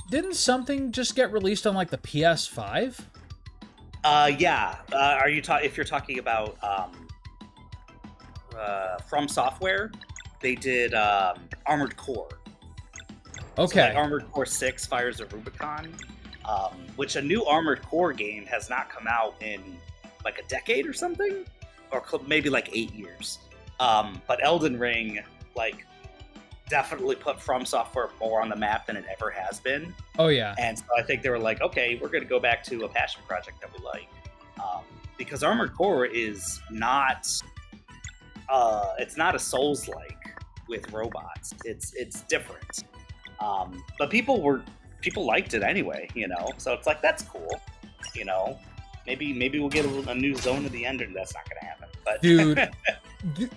Didn't something just get released on like the PS5?
Yeah. Are you if you're talking about From Software? They did Armored Core.
Okay.
So like Armored Core 6, Fires of Rubicon, which a new Armored Core game has not come out in like a decade or something, or maybe like 8 years. But Elden Ring, like, definitely put From Software more on the map than it ever has been.
Oh yeah.
And so I think they were like, okay, we're going to go back to a passion project that we like, because Armored Core is not, it's not a Souls-like with robots. It's different. But people liked it anyway, So it's like that's cool, Maybe we'll get a new Zone of the Ender. That's not gonna happen. But
dude,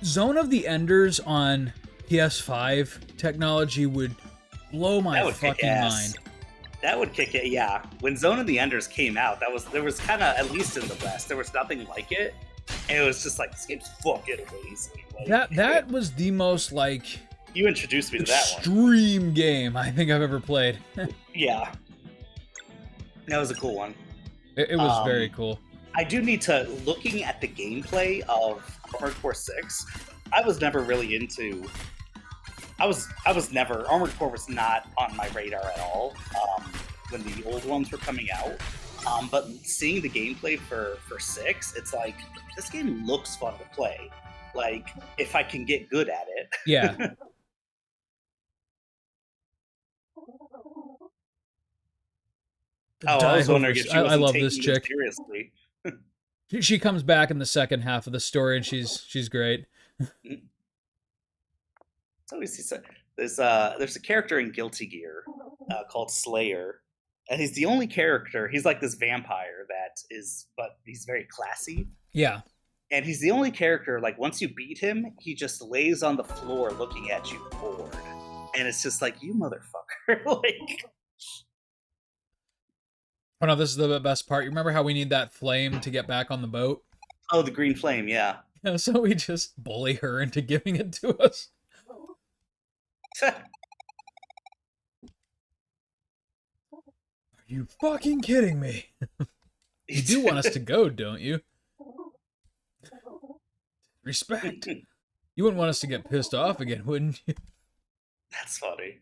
Zone of the Enders on PS5 technology would blow my fucking mind.
That would kick it. Yeah, when Zone of the Enders came out, there was kind of, at least in the West, there was nothing like it, and it was just like this game's fucking amazing. Like,
that was the most like.
You introduced me to that one.
Extreme game I think I've ever played.
Yeah. That was a cool one.
It was very cool.
I do need to, looking at the gameplay of Armored Core 6, I was never really into... I was never... Armored Core was not on my radar at all when the old ones were coming out. But seeing the gameplay for 6, it's like, this game looks fun to play. Like, if I can get good at it.
Yeah.
I was wondering if she wasn't
I love
taking
this chick.
Seriously.
She comes back in the second half of the story, and she's great.
So there's a character in Guilty Gear called Slayer, and he's the only character. He's like this vampire but he's very classy.
Yeah.
And he's the only character, like, once you beat him, he just lays on the floor looking at you bored. And it's just like, you motherfucker. Like,
Oh no, this is the best part. You remember how we need that flame to get back on the boat?
oh, the green flame, yeah.
Yeah, so we just bully her into giving it to us. Are you fucking kidding me? You do want us to go, don't you? Respect. You wouldn't want us to get pissed off again, wouldn't you?
That's funny.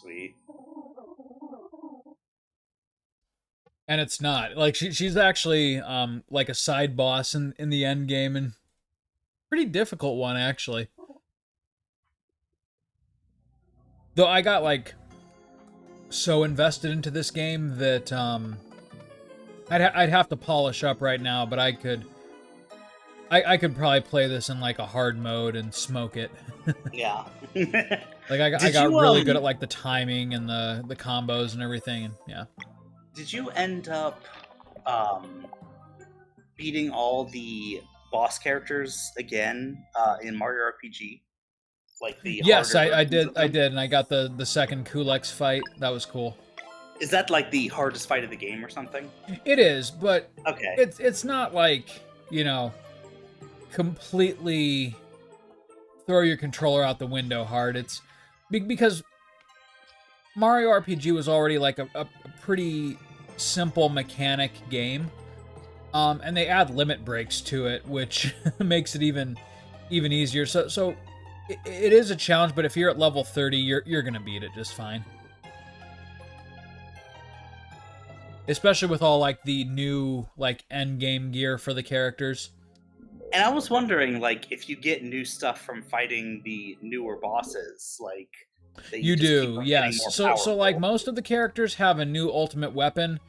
Sweet.
And it's not. Like, she's actually, like a side boss in the end game, and pretty difficult one, actually. Though I got, like, so invested into this game that, I'd have to polish up right now, but I could probably play this in, like, a hard mode and smoke it.
Yeah.
Like, I got really good at, like, the timing and the combos and everything, and yeah.
Did you end up beating all the boss characters again in Mario RPG? Like the
yes, I did, and I got the second Kulex fight. That was cool.
Is that like the hardest fight of the game or something?
It is, but
okay,
it's not like, you know, completely throw your controller out the window hard. It's because Mario RPG was already like a pretty simple mechanic game, and they add limit breaks to it, which makes it even easier. So it is a challenge, but if you're at level 30, you're gonna beat it just fine. Especially with all, like, the new, like, end game gear for the characters.
And I was wondering, like, if you get new stuff from fighting the newer bosses, like,
you do, yes. So like, most of the characters have a new ultimate weapon,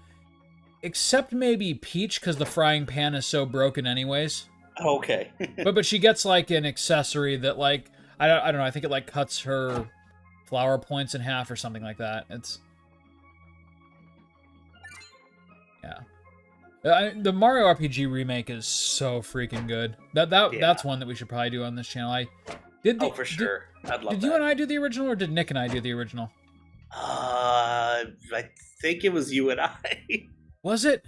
except maybe Peach, because the frying pan is so broken anyways.
Okay.
but she gets, like, an accessory that, like, I don't know, I think it, like, cuts her flower points in half or something like that. It's... yeah. The Mario RPG remake is so freaking good. That's one that we should probably do on this channel.
For sure. I'd love
Did you and I do the original, or did Nick and I do the original?
I think it was you and I.
Was it?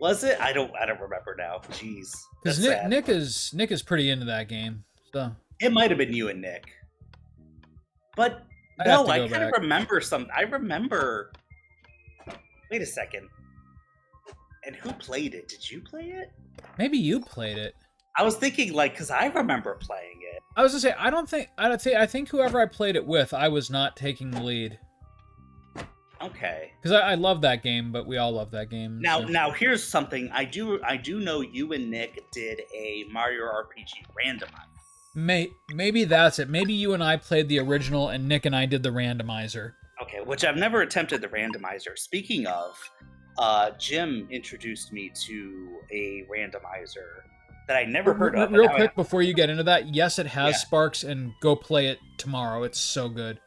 Was it? I don't remember now. Jeez.
Because Nick is pretty into that game. So
it might have been you and Nick. But no, I kind of remember some. I remember. Wait a second. And who played it? Did you play it?
Maybe you played it.
I was thinking, like, because I remember playing it.
I was gonna say, I think whoever I played it with, I was not taking the lead.
Okay.
Because I love that game, but we all love that game.
Now here's something I do know. You and Nick did a Mario RPG randomizer.
Maybe that's it. Maybe you and I played the original, and Nick and I did the randomizer.
Okay, which I've never attempted the randomizer. Speaking of, Jim introduced me to a randomizer that I never heard of.
Real quick, before you get into that, yes, it has Sparks, and go play it tomorrow. It's so good.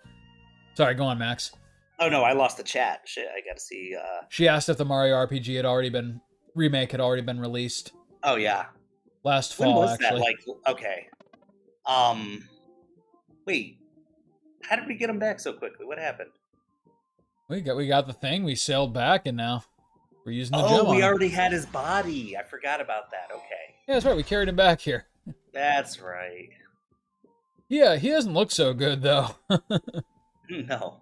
Sorry, go on, Max.
Oh no, I lost the chat. Shit, I gotta see.
She asked if the Mario RPG remake had already been released.
Oh yeah,
last fall.
When was
actually.
That? Like, okay. Wait, how did we get him back so quickly? What happened?
We got the thing. We sailed back, and now we're using the gem on him.
Oh, we already had his body. I forgot about that. Okay.
Yeah, that's right. We carried him back here.
That's right.
Yeah, he doesn't look so good though.
No.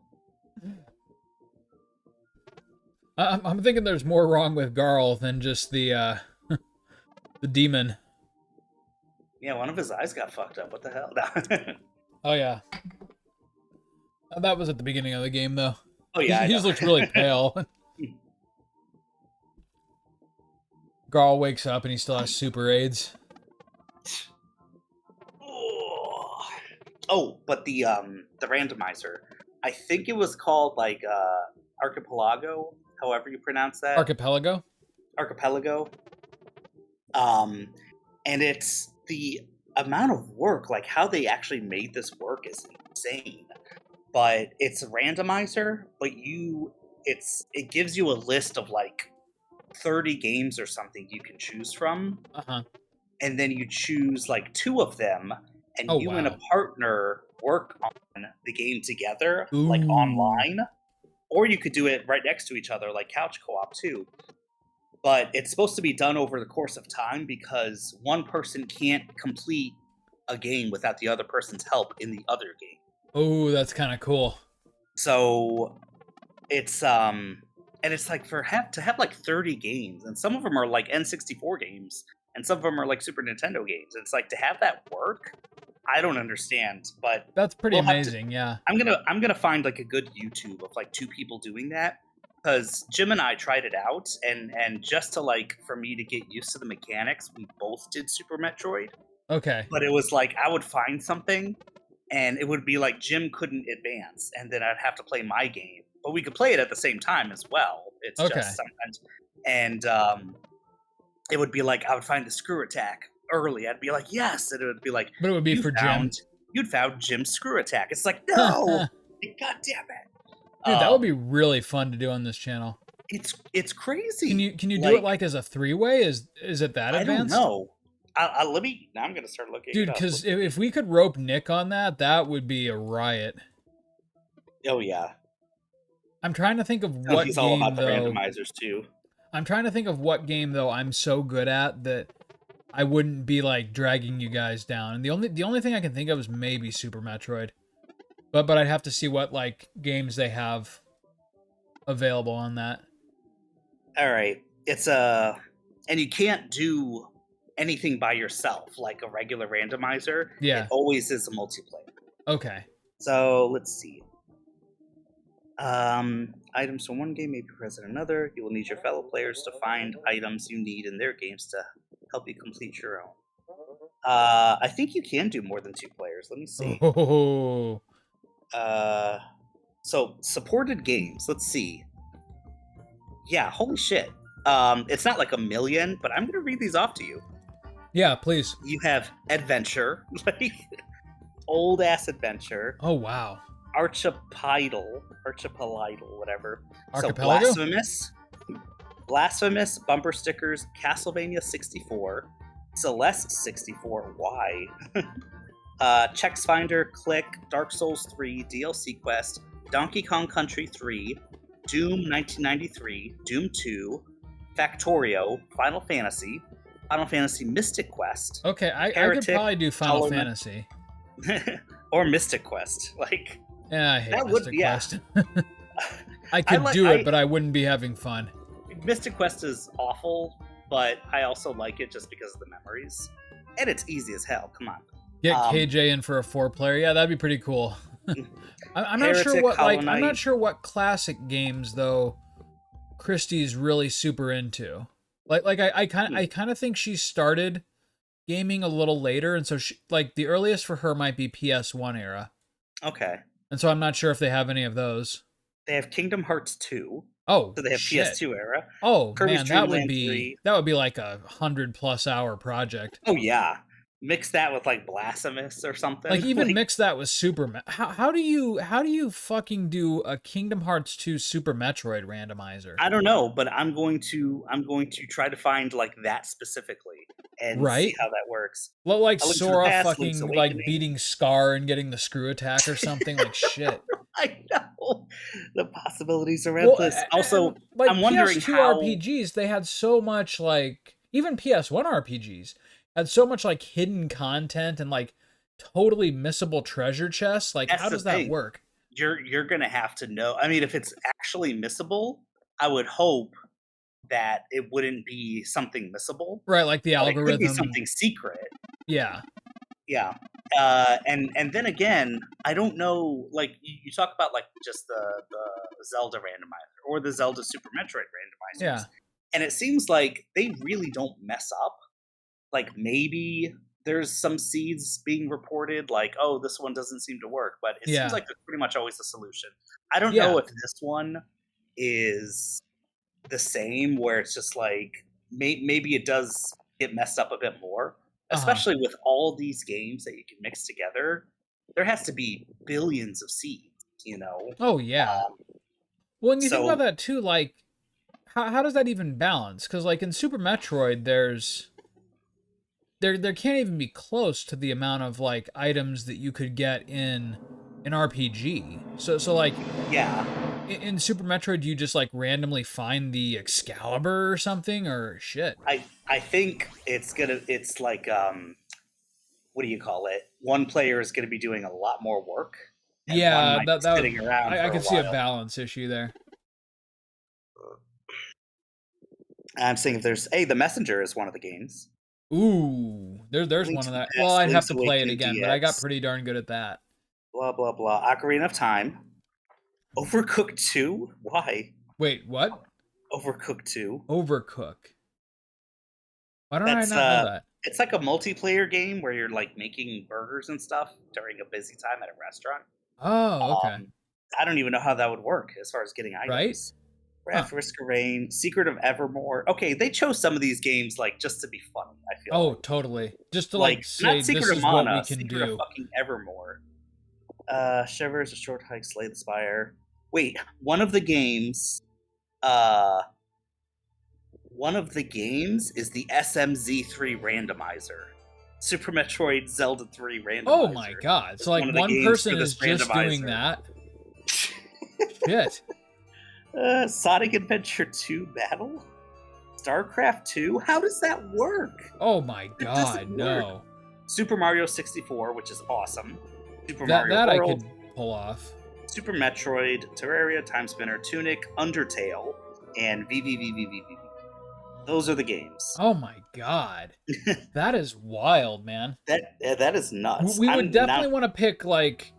I'm thinking there's more wrong with Garl than just the the demon.
Yeah, one of his eyes got fucked up. What the hell?
Oh yeah. That was at the beginning of the game though.
Oh yeah,
he just looked really pale. Garl wakes up and he still has super AIDS.
Oh, but the randomizer, I think it was called like Archipelago, however you pronounce that.
Archipelago.
And it's the amount of work, like how they actually made this work is insane. But it's a randomizer, but it gives you a list of like 30 games or something you can choose from,
Uh-huh.
and then you choose like two of them, and
Oh,
you and a
wow.
partner work on the game together, like
Ooh.
online, or you could do it right next to each other, like couch co-op too. But it's supposed to be done over the course of time because one person can't complete a game without the other person's help in the other game.
Oh, that's kind of cool.
So it's and it's like to have like 30 games, and some of them are like N64 games, and some of them are like Super Nintendo games. It's like to have that work, I don't understand, but
That's pretty
we'll have to.
amazing, yeah.
I'm gonna find like a good YouTube of like two people doing that, because Jim and I tried it out, and just to like for me to get used to the mechanics, we both did Super Metroid.
Okay.
But it was like I would find something, and it would be like Jim couldn't advance, and then I'd have to play my game. But we could play it at the same time as well. It's
Okay.
just sometimes, and it would be like I would find the screw attack early. I'd be like, yes, and it would be like
But it would be
you
for Jim.
found you'd found Jim's screw attack. It's like no, god damn it.
Dude, that would be really fun to do on this channel.
It's crazy.
Can you do it
Like
like as a three-way? Is it that
I don't
advanced?
know. Let me. Now I'm gonna start looking
Dude,
it up.
because if we could rope Nick on that, that would be a riot.
Oh yeah.
I'm trying to think of
Oh,
what
he's all
game
about the
though.
randomizers too.
I'm trying to think of what game though I'm so good at that I wouldn't be like dragging you guys down. And the only thing I can think of is maybe Super Metroid. But I'd have to see what like games they have available on that.
All right. And you can't do anything by yourself like a regular randomizer. It
Yeah.
always is a multiplayer.
Okay.
So let's see. Items from one game may be present in another. You will need your fellow players to find items you need in their games to help you complete your own. I think you can do more than two players. Let me see.
Oh.
So supported games. Let's see. Yeah, holy shit. It's not like a million, but I'm gonna read these off to you.
Yeah, please.
You have adventure, like old ass adventure,
Oh wow.
archipelago, whatever.
Archipelago?
So blasphemous, bumper stickers, Castlevania 64, Celeste 64. Why? Chex Finder, Click, Dark Souls 3, DLC Quest, Donkey Kong Country 3, Doom 1993, Doom 2, Factorio, Final Fantasy Mystic Quest,
Okay, I could
Heretic,
probably do Final
Hollow Knight-
Fantasy.
or Mystic Quest. Like
Yeah, I hate
that would
Mystic
yeah.
Quest. I could do it, but I wouldn't be having fun.
Mystic Quest is awful, but I also like it just because of the memories, and it's easy as hell. Come on.
Get KJ in for a 4-player. Yeah, that'd be pretty cool. I'm not sure
Heretic,
what
Hollow
like I'm
Knight.
not sure what classic games though Christie's really super into. I kind of think she started gaming a little later, and so she, like the earliest for her might be PS1 era.
Okay.
And so I'm not sure if they have any of those.
They have Kingdom Hearts 2.
Oh,
So they have
shit.
PS2 era.
Oh
Kirby's
man,
Dream
that would
Land
be
3.
like 100+ hour project.
Oh yeah. Mix that with like Blasphemous or something.
Like even mix that with how do you fucking do a Kingdom Hearts 2 Super Metroid randomizer?
I don't know, but I'm going to try to find like that specifically and
Right?
see how that works.
Well, like
A Link to the
Sora
Past, Link's
fucking like
Awakening.
beating Scar and getting the screw attack or something like shit.
I know. The possibilities are
Well,
endless. Also,
like
I'm wondering
PS2
how
RPGs, they had so much like even PS1 RPGs had so much like hidden content and like totally missable treasure chests. Like
That's
how
the
does that
thing.
work?
You're gonna have to know. I mean, if it's actually missable, I would hope that it wouldn't be something missable.
Right, like the
But it could be
algorithm.
something secret.
Yeah.
Yeah. And then again, I don't know. Like you talk about like just the Zelda randomizer or the Zelda Super Metroid randomizers,
Yeah.
and it seems like they really don't mess up. Like maybe there's some seeds being reported, like oh this one doesn't seem to work, but it
Yeah.
seems like there's pretty much always a solution. I don't
Yeah.
know if this one is the same, where it's just like maybe it does get messed up a bit more.
Uh-huh.
especially with all these games that you can mix together. There has to be billions of seeds, you know.
Oh yeah.
Um,
Well, and you think about
so
that too, like how does that even balance? Because like in Super Metroid, there can't even be close to the amount of like items that you could get in an RPG. So like
yeah,
in Super Metroid, do you just like randomly find the Excalibur or something or shit?
I think it's like what do you call it? One player is gonna be doing a lot more work, and one
Yeah,
might be
that would
sitting around
I
for a
could see a
while.
balance issue there.
I'm saying if there's the Messenger is one of the games.
Ooh, there's
Link
one
to
of
the
that. Well,
Past,
I'd have
Link's
to play it
Awakening
again, but I got
DX,
pretty darn good at that.
blah blah blah. Ocarina of Time, Overcooked 2. Why
Wait, what?
Overcooked 2?
Overcook. Why don't I
That's
not know that?
it's like a multiplayer game where you're like making burgers and stuff during a busy time at a restaurant.
Oh, okay.
I don't even know how that would work as far as getting
Right?
items.
Huh.
Wrath, Risk of Rain, Secret of Evermore. Okay, they chose some of these games like just to be funny. I feel
Oh, totally. Just to like
like
say
not
this
Secret of
is what we
Mana,
can
Secret of
do.
fucking Evermore. Shivers, A Short Hike, Slay the Spire. Wait, uh, one of the games is the SMZ3 randomizer. Super Metroid Zelda 3
Oh my
randomizer.
god. So
It's one
like
of the
one
games
person
for
is
this
just doing
randomizer.
that. Shit.
Sonic Adventure 2 Battle? StarCraft 2? How does that work?
Oh my
It
god,
doesn't work.
no.
Super Mario 64, which is awesome. Super
That
Mario
that I
World,
could pull off.
Super Metroid, Terraria, Time Spinner, Tunic, Undertale, and VVVVVV. Those are the games.
Oh my god. That is wild, man.
That is nuts.
We would
I'm not.
definitely want to pick like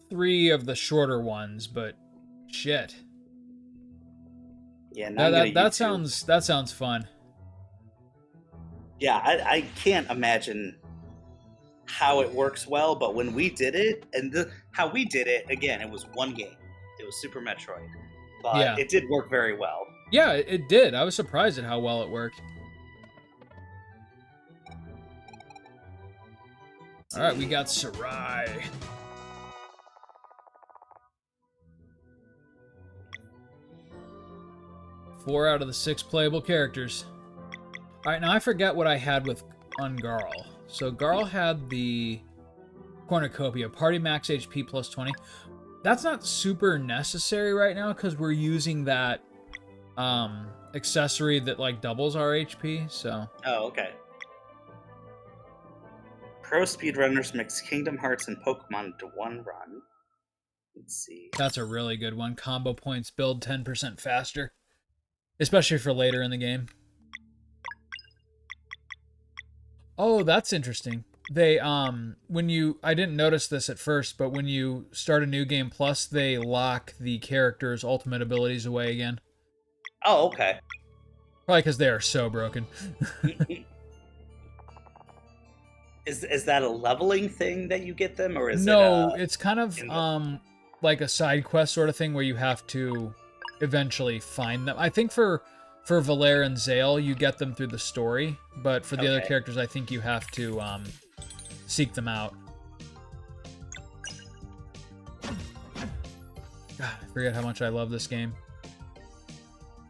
3 of the shorter ones, but shit.
Yeah, now
That
I'm gonna
that
YouTube.
that sounds fun.
Yeah, I can't imagine how it works well, but when we did it, and how we did it, again, it was one game. It was Super Metroid, but
Yeah.
it did work very well.
Yeah, it did. I was surprised at how well it worked.
Let's
All right, we
see.
got Sarai. 4 out of the 6 playable characters. All right, now I forget what I had with on Garl. So Garl had the cornucopia, party max HP plus 20. That's not super necessary right now because we're using that accessory that like doubles our HP. So
Oh, okay. Pro speedrunners mix Kingdom Hearts and Pokemon into one run. Let's see.
that's a really good one. Combo points build 10% faster, especially for later in the game. Oh, that's interesting. They when you I didn't notice this at first, but when you start a new game plus, they lock the character's ultimate abilities away again.
Oh, okay.
Probably because they are so broken.
Is that a leveling thing that you get them, or is it
No, it's kind of
in the?
like a side quest sort of thing where you have to eventually find them. I think for Valere and Zale, you get them through the story, but for the other
Okay.
characters, I think you have to seek them out. God, I forget how much I love this game.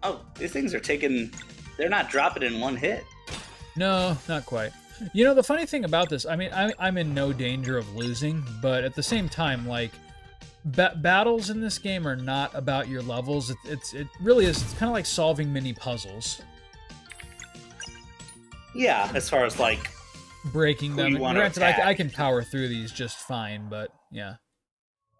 Oh, these things are taking. They're not dropping in one hit.
No, not quite. You know, the funny thing about this, I mean, I'm in no danger of losing, but at the same time, like, battles in this game are not about your levels. It really is. It's kind of like solving mini puzzles,
Yeah, as far as like
breaking
who
them.
you want to
Granted,
attack.
I can power through these just fine, but yeah.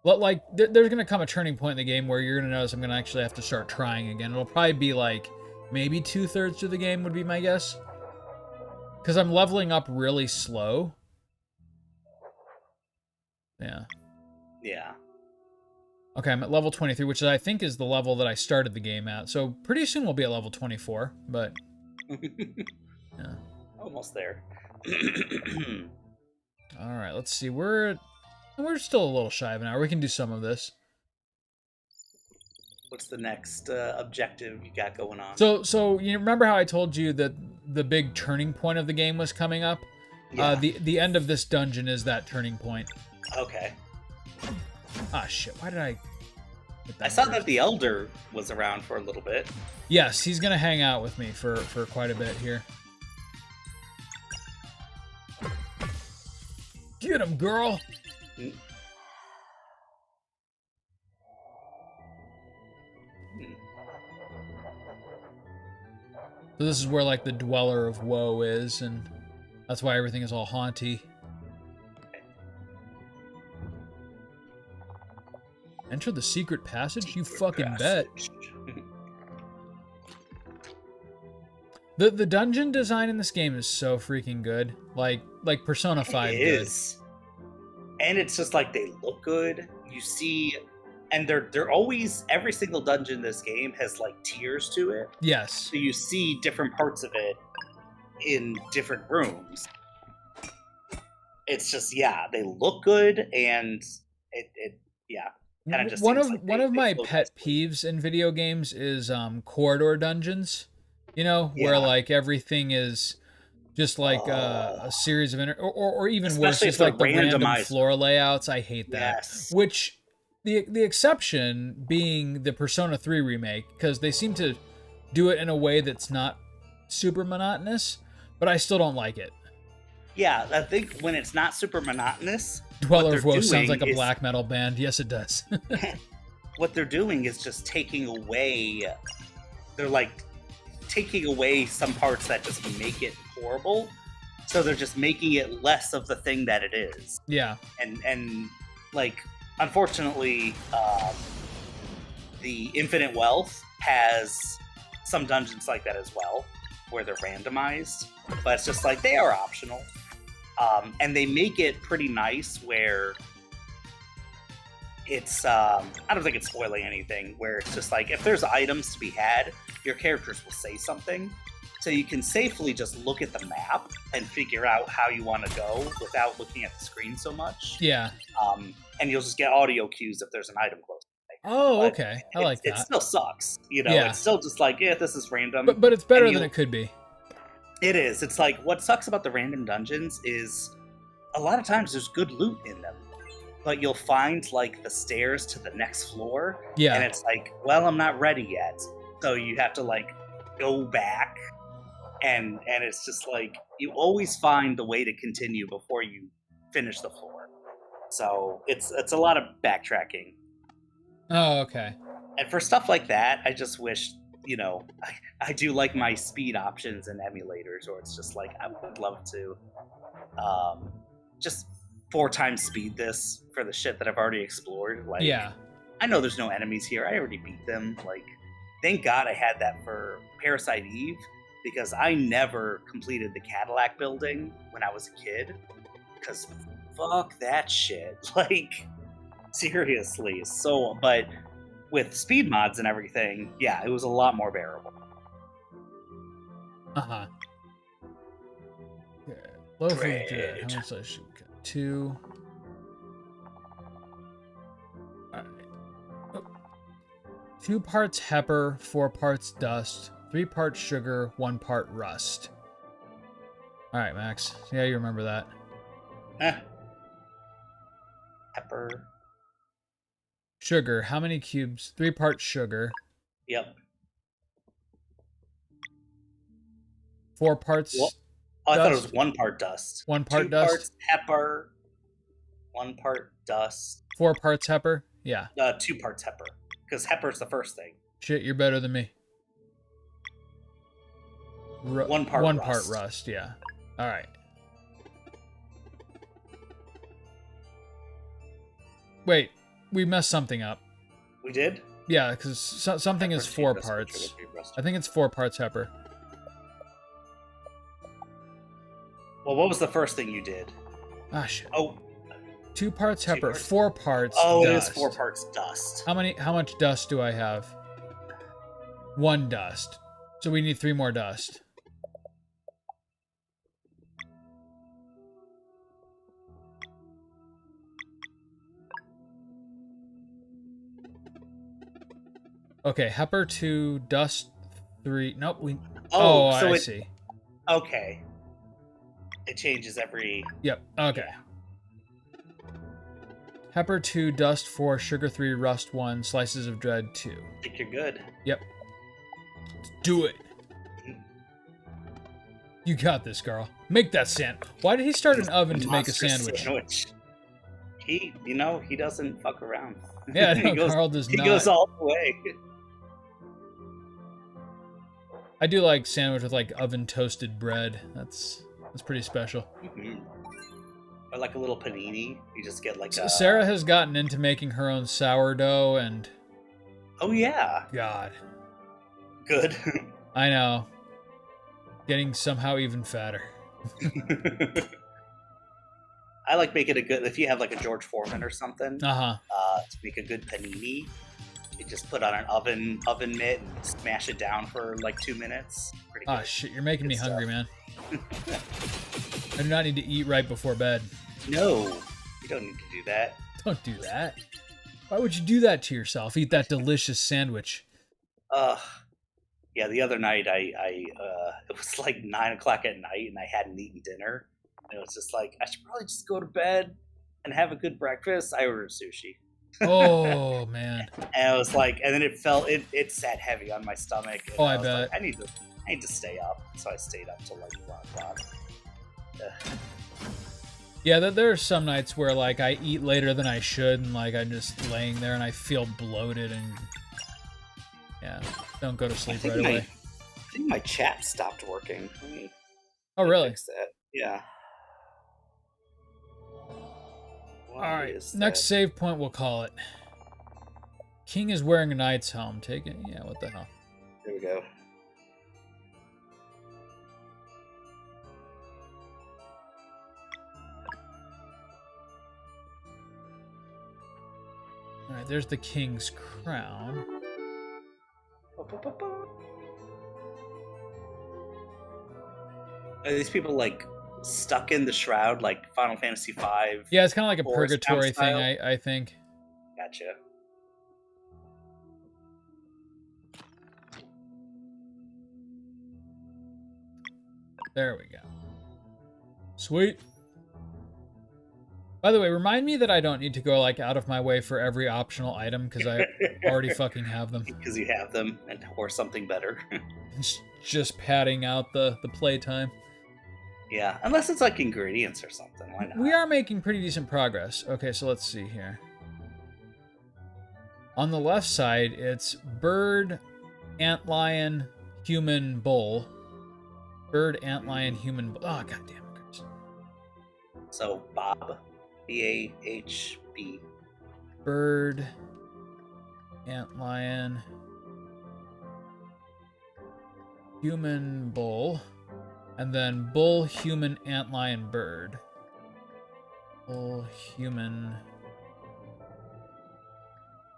But like, there's gonna come a turning point in the game where you're gonna notice I'm gonna actually have to start trying again. It'll probably be like maybe 2/3 through the game would be my guess, because I'm leveling up really slow. Yeah.
Yeah.
Okay, I'm at level 23, which I think is the level that I started the game at. So pretty soon we'll be at level 24, but yeah.
Almost there.
All right, let's see. We're still a little shy of an hour. We can do some of this.
What's the next objective you got going on?
So you remember how I told you that the big turning point of the game was coming up?
Yeah.
The end of this dungeon is that turning point.
Okay.
Ah, shit. Why did I...
I saw that the Elder was around for a little bit.
Yes, he's gonna hang out with me for quite a bit here. Get him, girl!
Hmm.
So this is where, like, the Dweller of Woe is, and that's why everything is all haunty. Enter the secret passage? You fucking bet. The dungeon design in this game is so freaking good. Like Persona 5
It is. And it's just like they look good. You see, and they're always, every single dungeon in this game has like tiers to it.
Yes.
So you see different parts of it in different rooms. It's just, yeah, they look good, and it yeah. Kind of just
one of my pet peeves in video games is corridor dungeons. You know, where like everything is just like a series of or even
especially
worse, just like the random floor layouts. I hate that.
Yes.
Which the exception being the Persona 3 remake, because they seem to do it in a way that's not super monotonous, but I still don't like it.
Yeah, I think when it's not super monotonous,
Dweller of Woe sounds like a black metal band. Yes, it does.
What they're doing is just taking away. They're like taking away some parts that just make it horrible. So they're just making it less of the thing that it is.
Yeah.
And like, unfortunately, the Infinite Wealth has some dungeons like that as well, where they're randomized. But it's just like, they are optional. And they make it pretty nice where it's, I don't think it's spoiling anything, where it's just like, if there's items to be had, your characters will say something. So you can safely just look at the map and figure out how you want to go without looking at the screen so much.
Yeah.
And you'll just get audio cues if there's an item close.
Oh, but okay. I like that.
It still sucks. You know, it's still just like, yeah, this is random.
But it's better than it could be.
It is. It's like, what sucks about the random dungeons is a lot of times there's good loot in them. But you'll find, like, the stairs to the next floor.
Yeah.
And it's like, well, I'm not ready yet. So you have to, like, go back. And it's just like, you always find the way to continue before you finish the floor. So it's a lot of backtracking.
Oh, okay.
And for stuff like that, I just wish, you know, I do like my speed options in emulators, or it's just like, I would love to just 4 times speed this for the shit that I've already explored. Like,
yeah.
I know there's no enemies here. I already beat them. Like, thank God I had that for Parasite Eve, because I never completed the Cadillac building when I was a kid. Because fuck that shit. Like, seriously. So, but with speed mods and everything, yeah, it was a lot more bearable.
Uh-huh. Yeah. Loaf of dread. How much I should cut? 2. Alright. Oh. 2 parts pepper, 4 parts dust, 3 parts sugar, 1 part rust. Alright, Max. See how you remember that.
Pepper.
Sugar. How many cubes? 3 parts sugar.
Yep.
4 parts.
Well, I thought it was 1 part dust.
1 part
2
dust.
2 parts pepper. 1 part dust.
4 parts pepper. Yeah.
2 parts pepper, because pepper's the first thing.
Shit, you're better than me.
1 part.
1
rust.
part rust. Yeah. All right. Wait, we messed something up.
We did?
Yeah, because something is 4 parts. I think it's 4 parts pepper.
Well, what was the first thing you did?
Ah, shit.
Oh.
2 parts pepper, 4 parts
Oh,
dust.
it is 4 parts dust.
How much dust do I have? 1 dust. So we need 3 more dust. Okay, pepper 2, dust 3. Nope, we. Oh, so I see.
Okay. It changes every.
Yep. Okay.
Yeah.
Pepper 2, dust 4, sugar 3, rust 1, slices of dread 2.
I think you're good.
Yep. Do it. You got this, Carl. Make that sandwich. Why did he start an oven to make a sandwich?
He doesn't fuck around.
Yeah, no, Carl does not.
He goes all the way.
I do like sandwich with like oven toasted bread. That's pretty special.
Mm-hmm. Or like a little panini. You just get like
Sarah has gotten into making her own sourdough and...
Oh, yeah.
God.
Good.
I know. Getting somehow even fatter.
I like making a good... If you have like a George Foreman or something,
to
make a good panini, you just put on an oven mitt and smash it down for like 2 minutes. Pretty good.
Oh, shit. You're making me hungry, man. I do not need to eat right before bed.
No, you don't need to do that.
Don't do that. Why would you do that to yourself? Eat that delicious sandwich.
Yeah, the other night it was like 9 o'clock at night and I hadn't eaten dinner. And it was just like, I should probably just go to bed and have a good breakfast. I ordered sushi.
Oh, man.
And I was like, and then it sat heavy on my stomach. And
I bet.
Like, I need to stay up. So I stayed up till like 1 o'clock.
Yeah, there are some nights where like I eat later than I should, and like I'm just laying there and I feel bloated and yeah, don't go to sleep right away.
I think my chat stopped working.
Oh, really?
Fix that. Yeah.
All right, next save point we'll call it. King is wearing a knight's helm. Take it. Yeah, what the hell?
There we go.
All right, there's the king's crown.
Are these people like stuck in the shroud like Final Fantasy V?
Yeah, it's kind of like a purgatory thing, I think.
Gotcha.
There we go. Sweet. By the way, remind me that I don't need to go like out of my way for every optional item because I already fucking have them.
Because you have them, or something better.
Just padding out the playtime.
Yeah, unless it's like ingredients or something. Why not?
We are making pretty decent progress. Okay, so let's see here. On the left side, it's bird, antlion, human, bull. Bird, antlion, human, bull. Oh, goddamn it, Chris.
So, Bob. B-A-H-B.
Bird, antlion, human, bull. And then bull, human, antlion, bird. Bull, human,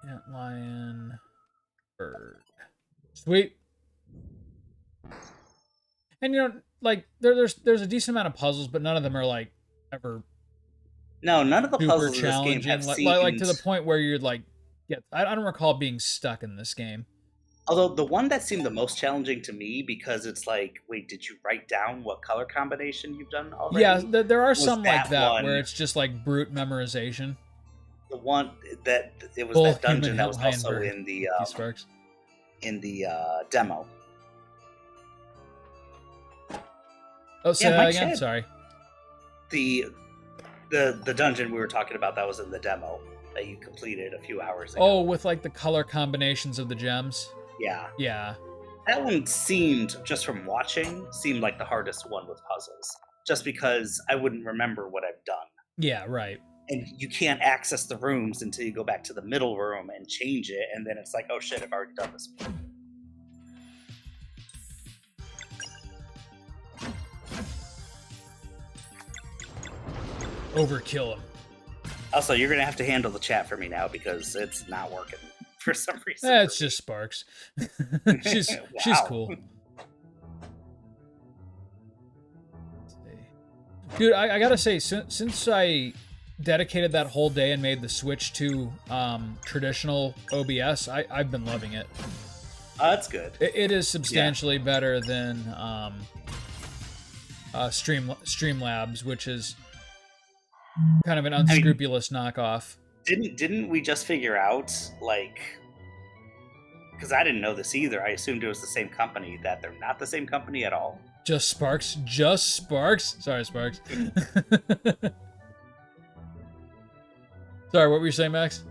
antlion, bird. Sweet. And you know, like there's a decent amount of puzzles, but none of them are like ever.
No, none of the
super
puzzles in this game
challenging.
have
like to the point where you're like, I don't recall being stuck in this game.
Although the one that seemed the most challenging to me, because it's like, wait, did you write down what color combination you've done already?
Yeah, there are some like that
one,
where it's just like brute memorization.
The one that it was
Bull,
that dungeon
human,
that was also
bird.
in the
Sparks.
in the demo.
Oh, say that again.
Chat.
Sorry.
The dungeon we were talking about that was in the demo that you completed a few hours ago.
Oh, with like the color combinations of the gems.
Yeah.
Yeah.
That one seemed, just from watching, like the hardest one with puzzles. Just because I wouldn't remember what I've done.
Yeah, right.
And you can't access the rooms until you go back to the middle room and change it, and then it's like, oh shit, I've already done this one.
Overkill him.
Also, you're going to have to handle the chat for me now because it's not working for some reason.
It's just Sparks. she's cool. Dude, I gotta say, since I dedicated that whole day and made the switch to traditional OBS, I've been loving it.
That's good.
It is substantially better than Streamlabs, which is kind of an unscrupulous knockoff.
Didn't we just figure out, like, because I didn't know this either. I assumed it was the same company, that they're not the same company at all.
Just Sparks? Just Sparks? Sorry, Sparks. Sorry, what were you saying, Max?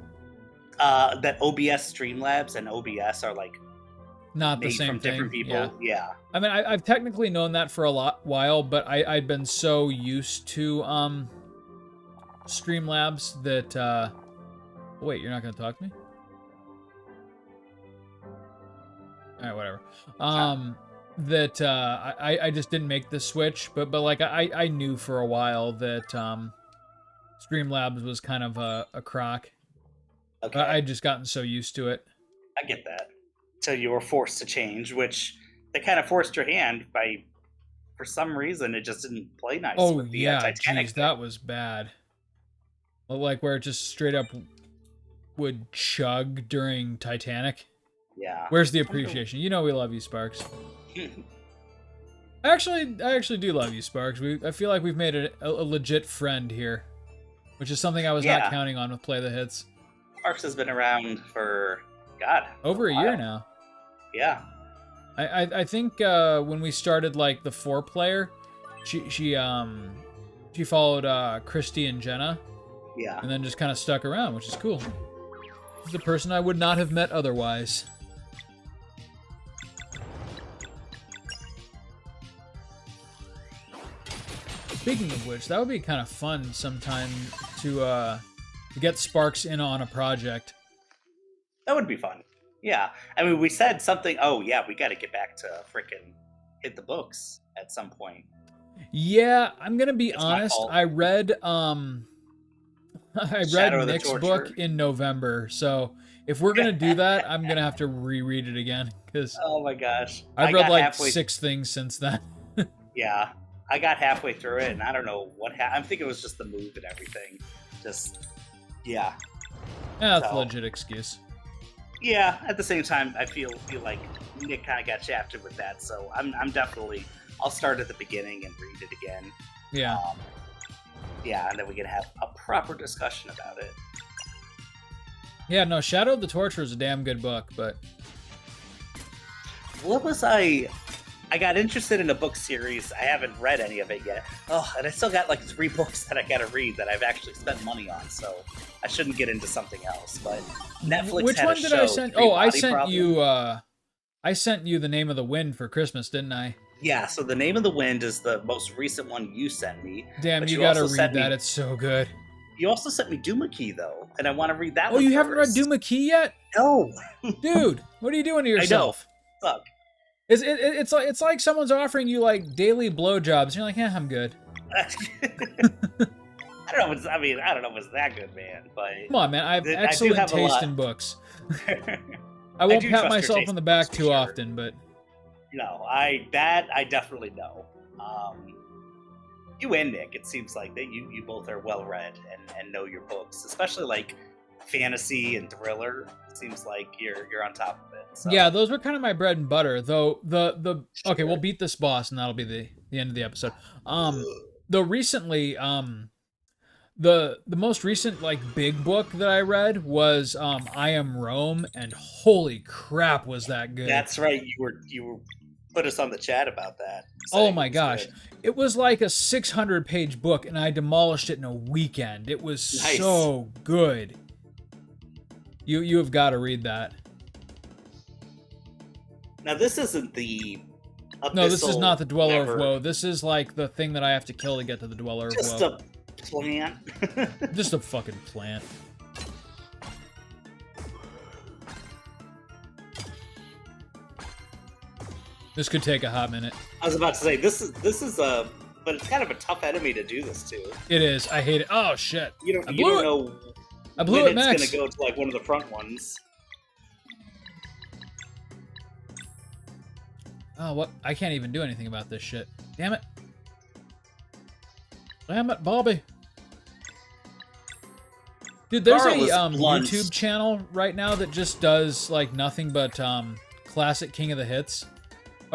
That OBS Streamlabs and OBS are, like,
not the
made
same
from
thing.
different people. Yeah.
I mean, I've technically known that for a while, but I'd been so used to Streamlabs that... Wait, you're not going to talk to me? All right, whatever. That I just didn't make the switch, but like I knew for a while that Streamlabs was kind of a crock.
Okay.
I'd just gotten so used to it.
I get that. So you were forced to change, which they kind of forced your hand by, for some reason, it just didn't play nice.
Oh
with the,
yeah,
Titanic
geez, that was bad. Like where it just straight up would chug during Titanic.
Yeah.
Where's the appreciation? You know we love you, Sparks. I actually do love you, Sparks. I feel like we've made a legit friend here, which is something I was not counting on with Play the Hits.
Sparks has been around for, God,
over a year now.
Yeah.
I think when we started like the 4-player, she followed Christy and Jenna.
Yeah.
And then just kind of stuck around, which is cool. This is a person I would not have met otherwise. Speaking of which, that would be kind of fun sometime to get Sparks in on a project.
That would be fun. Yeah. I mean, we said something, oh yeah, we got to get back to frickin' hit the books at some point.
Yeah, I'm going to be honest. I read Nick's book in November, so if we're going to do that, I'm going to have to reread it again. Cause
oh my gosh.
I've read like 6 things since then.
Yeah. I got halfway through it, and I don't know what happened. I think it was just the move and everything. Just, yeah.
Yeah, that's a legit excuse.
Yeah, at the same time, I feel like Nick kind of got shafted with that, so I'm definitely... I'll start at the beginning and read it again.
Yeah.
Yeah, and then we can have a proper discussion about it.
Yeah, no, Shadow of the Torture is a damn good book, but...
What was I got interested in a book series. I haven't read any of it yet. Oh, and I still got like 3 books that I gotta read that I've actually spent money on, so I shouldn't get into something else. But Netflix
Which
had
one
a
did
show,
I send? Oh, I sent you I sent you The Name of the Wind for Christmas, didn't I?
Yeah, so The Name of the Wind is the most recent one you sent me.
Damn, you gotta read that. It's so good.
You also sent me Doomakey, though, and I want to read that
one. Oh, you haven't read Doomakey yet?
No.
Dude, what are you doing to yourself?
I know. Fuck.
It's like someone's offering you like daily blowjobs. And you're like, yeah, I'm good.
I don't know. I don't know if it's that good, man. But
come on, man. I have excellent taste in books. I won't pat myself on the back too often, but
no, I definitely know. You and Nick, it seems like that you both are well read and know your books, especially like fantasy and thriller. It seems like you're on top of it. So.
Yeah, those were kind of my bread and butter. Though okay, we'll beat this boss, and that'll be the end of the episode. Though recently, the most recent like big book that I read was I Am Rome, and holy crap, was that good!
That's right. You were put us on the chat about that.
Oh my gosh. Good. It was like a 600-page book, and I demolished it in a weekend. It was nice. So good. You have got to read that. Now,
this isn't the Abyssal.
No, this is not the Dweller of Woe. This is like the thing that I have to kill to get to the Dweller of Woe.
Just a plant.
Just a fucking plant. This could take a hot minute.
I was about to say this is a, but it's kind of a tough enemy to do this to.
It is. I hate it. Oh shit!
You don't know.
I blew it, Max.
It's gonna go to like one of the front ones.
Oh, what? I can't even do anything about this shit. Damn it! Damn it, Bobbeh! Dude, there's a YouTube channel right now that just does like nothing but classic King of the Hits.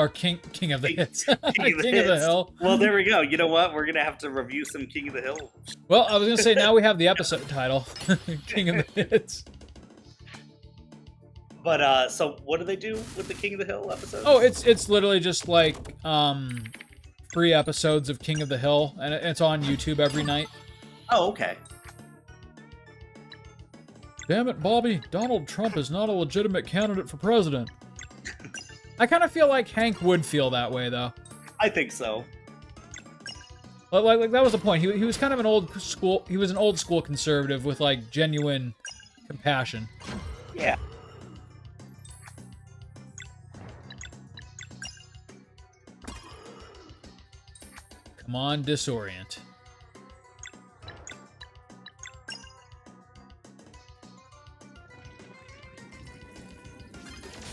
Or King of the Hits.
King of the
King of the
Hits.
Hill.
Well, there we go. You know what? We're gonna have to review some King of the Hill.
Well, I was gonna say now we have the episode title, King of the Hits.
But so what do they do with the King of the Hill episodes?
Oh, it's literally just like free episodes of King of the Hill, and it's on YouTube every night.
Oh, okay.
Damn it, Bobby! Donald Trump is not a legitimate candidate for president. I kind of feel like Hank would feel that way, though.
I think so.
Like that was the point. He was kind of an old school. He was an old school conservative with like genuine compassion.
Yeah.
Come on, disorient.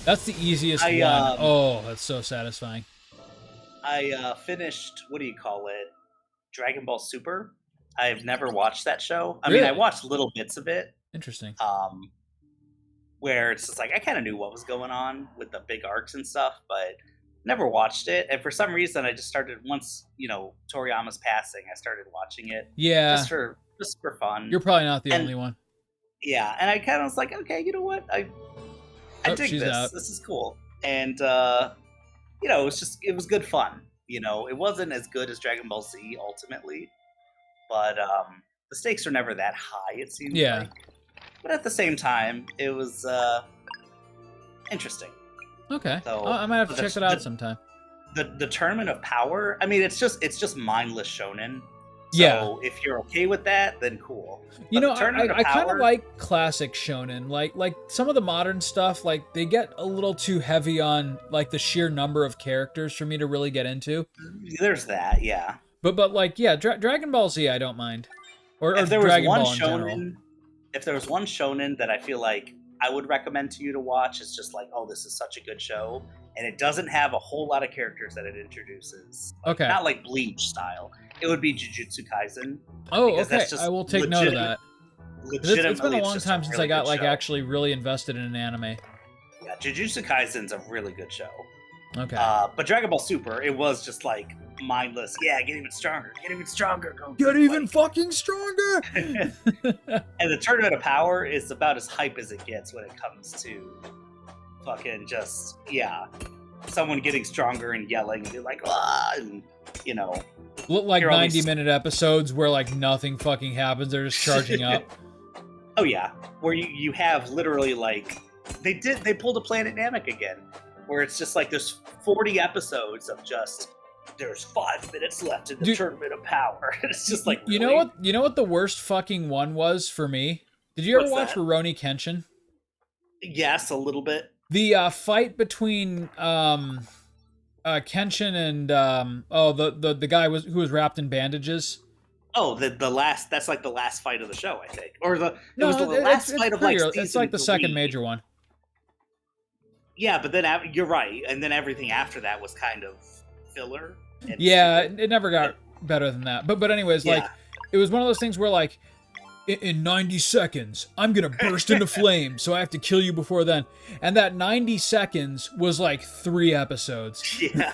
That's the easiest one. Oh, that's so satisfying.
I finished, what do you call it? Dragon Ball Super. I've never watched that show. I mean, I watched little bits of it.
Interesting.
Where it's just like, I kind of knew what was going on with the big arcs and stuff, but never watched it. And for some reason, I just started, once, Toriyama's passing, I started watching it.
Yeah.
Just for fun.
You're probably not the only one.
Yeah. And I kind of was like, okay, you know what? I dig this.
Out.
This is cool. And, it was good fun. It wasn't as good as Dragon Ball Z ultimately, but the stakes are never that high, it seems like. But at the same time, it was interesting.
Okay.
So
I might have to check it out sometime.
The Tournament of Power, I mean, it's just mindless shonen. So if you're okay with that, then cool.
I kind of like classic shonen. Like some of the modern stuff, like they get a little too heavy on like the sheer number of characters for me to really get into.
There's that, yeah.
But like, yeah, Dragon Ball Z, I don't mind. Or
if there was
Dragon
one
Ball in general.
If there was one shonen that I feel like I would recommend to you to watch, it's just like, oh, this is such a good show, and it doesn't have a whole lot of characters that it introduces.
Okay.
Not like Bleach style. It would be Jujutsu Kaisen.
Oh, okay. I will take note of that. It's been a long time since I got like actually really invested in an anime.
Yeah, Jujutsu Kaisen's a really good show.
Okay.
But Dragon Ball Super, it was just like mindless. Yeah, get even stronger. Get even stronger.
Get even fucking stronger.
And the Tournament of Power is about as hype as it gets when it comes to fucking just, someone getting stronger and yelling and be like, ah, and
Look like 90-minute episodes where like nothing fucking happens. They're just charging up.
Oh yeah, where you have literally like they pulled a Planet Namek again, where it's just like there's 40 episodes of just there's 5 minutes left in the Tournament of Power. It's just like
you know what the worst fucking one was for me? Did you ever watch Rurouni Kenshin?
Yes, a little bit.
The fight between Kenshin and the guy who was wrapped in bandages.
Oh, the last, that's like the last fight of the show, I think. Or it was the last fight of like season 3.
It's like the second major one.
Yeah, but then you're right, and then everything after that was kind of filler.
Yeah, it never got better than that. But anyways, like it was one of those things where like in 90 seconds, I'm going to burst into flame, so I have to kill you before then. And that 90 seconds was like 3 episodes.
Yeah.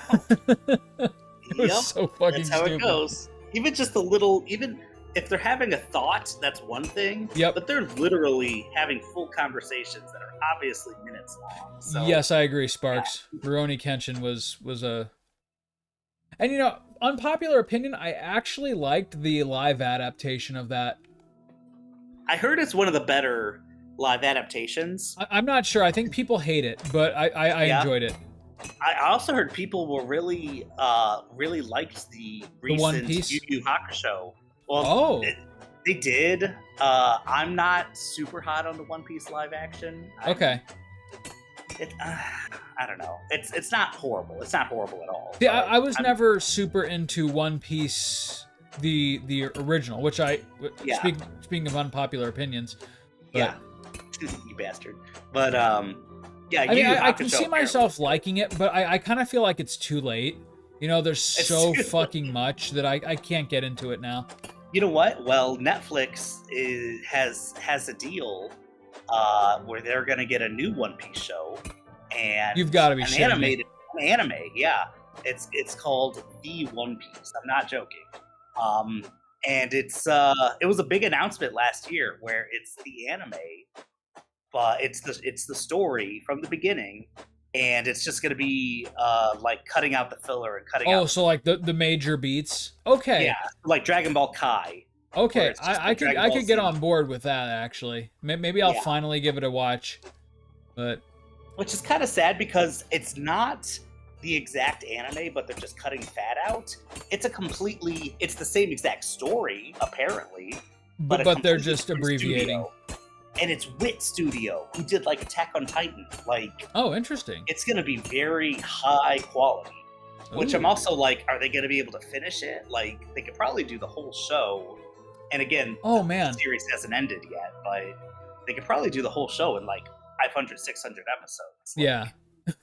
It was so fucking
That's how
stupid.
it goes. Even just a little, even if they're having a thought, that's one thing.
Yep.
But they're literally having full conversations that are obviously minutes long. So,
yes, I agree, Sparks. Rurouni Kenshin was a... And unpopular opinion, I actually liked the live adaptation of that.
I heard it's one of the better live adaptations.
I'm not sure. I think people hate it, but I enjoyed it.
I also heard people were really liked the recent
One Piece?
Yu Yu Hakusho. Well, they did. I'm not super hot on the One Piece live action.
Okay.
I don't know. It's not horrible. It's not horrible at all.
Yeah, I was never super into One Piece, the original, which speaking of unpopular opinions.
Yeah. You bastard. But
I can see myself liking it, but I kind of feel like it's too late. There's so fucking much that I can't get into it now.
You know what? Well, Netflix has a deal where they're going to get a new One Piece show, and
you've got to be
an
shitting
animated An anime, yeah. It's called The One Piece. I'm not joking. Um, and it was a big announcement last year where it's the anime, but it's the story from the beginning, and it's just gonna be like cutting out the filler and cutting
Oh,
out
so like the major beats.
yeah,
Okay.
like Dragon Ball Kai, where
Okay.
it's just
I
like
could
Dragon Ball
get
Z.
on board with that actually. Maybe I'll
Yeah,
finally give it a watch. But
which is kind of sad because it's not the exact anime, but they're just cutting fat out. It's the same exact story apparently, but a
they're
completely
just
different
abbreviating.
studio. And it's Wit Studio who did like Attack on Titan. Like
Oh, interesting.
it's gonna be very high quality. Which I'm
Ooh.
also like, are they gonna be able to finish it? Like they could probably do the whole show. And again,
Oh
the
man.
series hasn't ended yet, but they could probably do the whole show in like 500, 600 episodes. Like,
Yeah.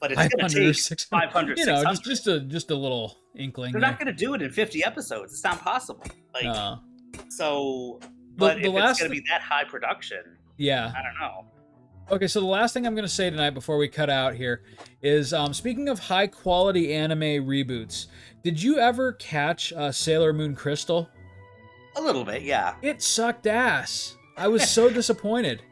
but it's gonna
500 or
take
600.
500,
You know,
600.
just a little inkling.
They're
There.
not gonna do it in 50 episodes. It's not possible. Like so,
The
but if it's
last
gonna be that high production,
yeah.
I don't know.
Okay, so the last thing I'm going to say tonight before we cut out here is speaking of high quality anime reboots, did you ever catch Sailor Moon Crystal?
A little bit, yeah.
It sucked ass. I was so disappointed.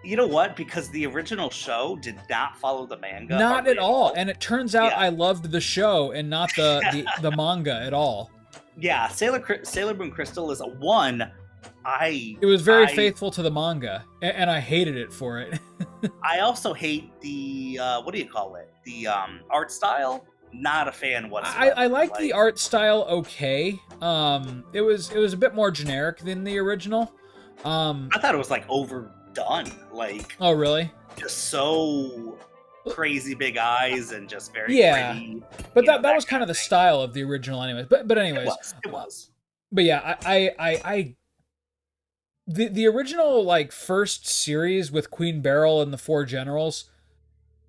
You know what? Because the original show did not follow the manga.
Not
hardly
at all. And it turns out
Yeah.
I loved the show and not the manga at all.
Yeah, Sailor Moon Crystal is a one.
It was very
I
faithful to the manga, and I hated it for it.
I also hate the what do you call it? The art style. Not a fan whatsoever.
I like the art style okay. It was a bit more generic than the original.
I thought it was like overdone. Like
Oh really?
just so crazy big eyes and just very pretty.
But
you know,
that was kind of the
thing.
style of the original anyways. But anyways.
It was.
But yeah, I the original like first series with Queen Beryl and the Four Generals,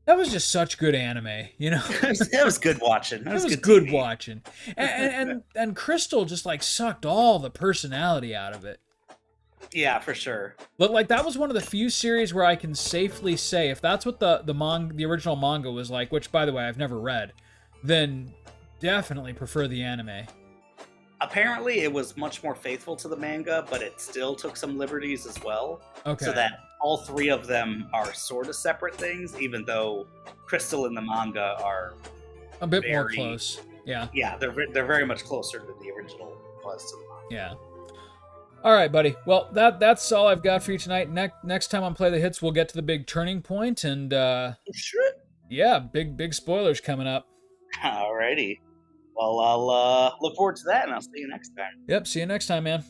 that was just such good anime, you know.
It was good watching.
It was
good
good
TV.
watching. And Crystal just like sucked all the personality out of it.
Yeah, for sure.
But like that was one of the few series where I can safely say if that's what the original manga was like, which by the way I've never read, then definitely prefer the anime.
Apparently, it was much more faithful to the manga, but it still took some liberties as well.
Okay.
So that all three of them are sort of separate things, even though Crystal and the manga are
a bit more close. Yeah.
Yeah, they're very much closer than the original was to the manga.
Yeah. All right, buddy. Well, that's all I've got for you tonight. Next time on Play the Hits, we'll get to the big turning point, and
Sure.
yeah, big spoilers coming up.
Alrighty. Well, I'll look forward to that, and I'll see you next time.
Yep. See you next time, man.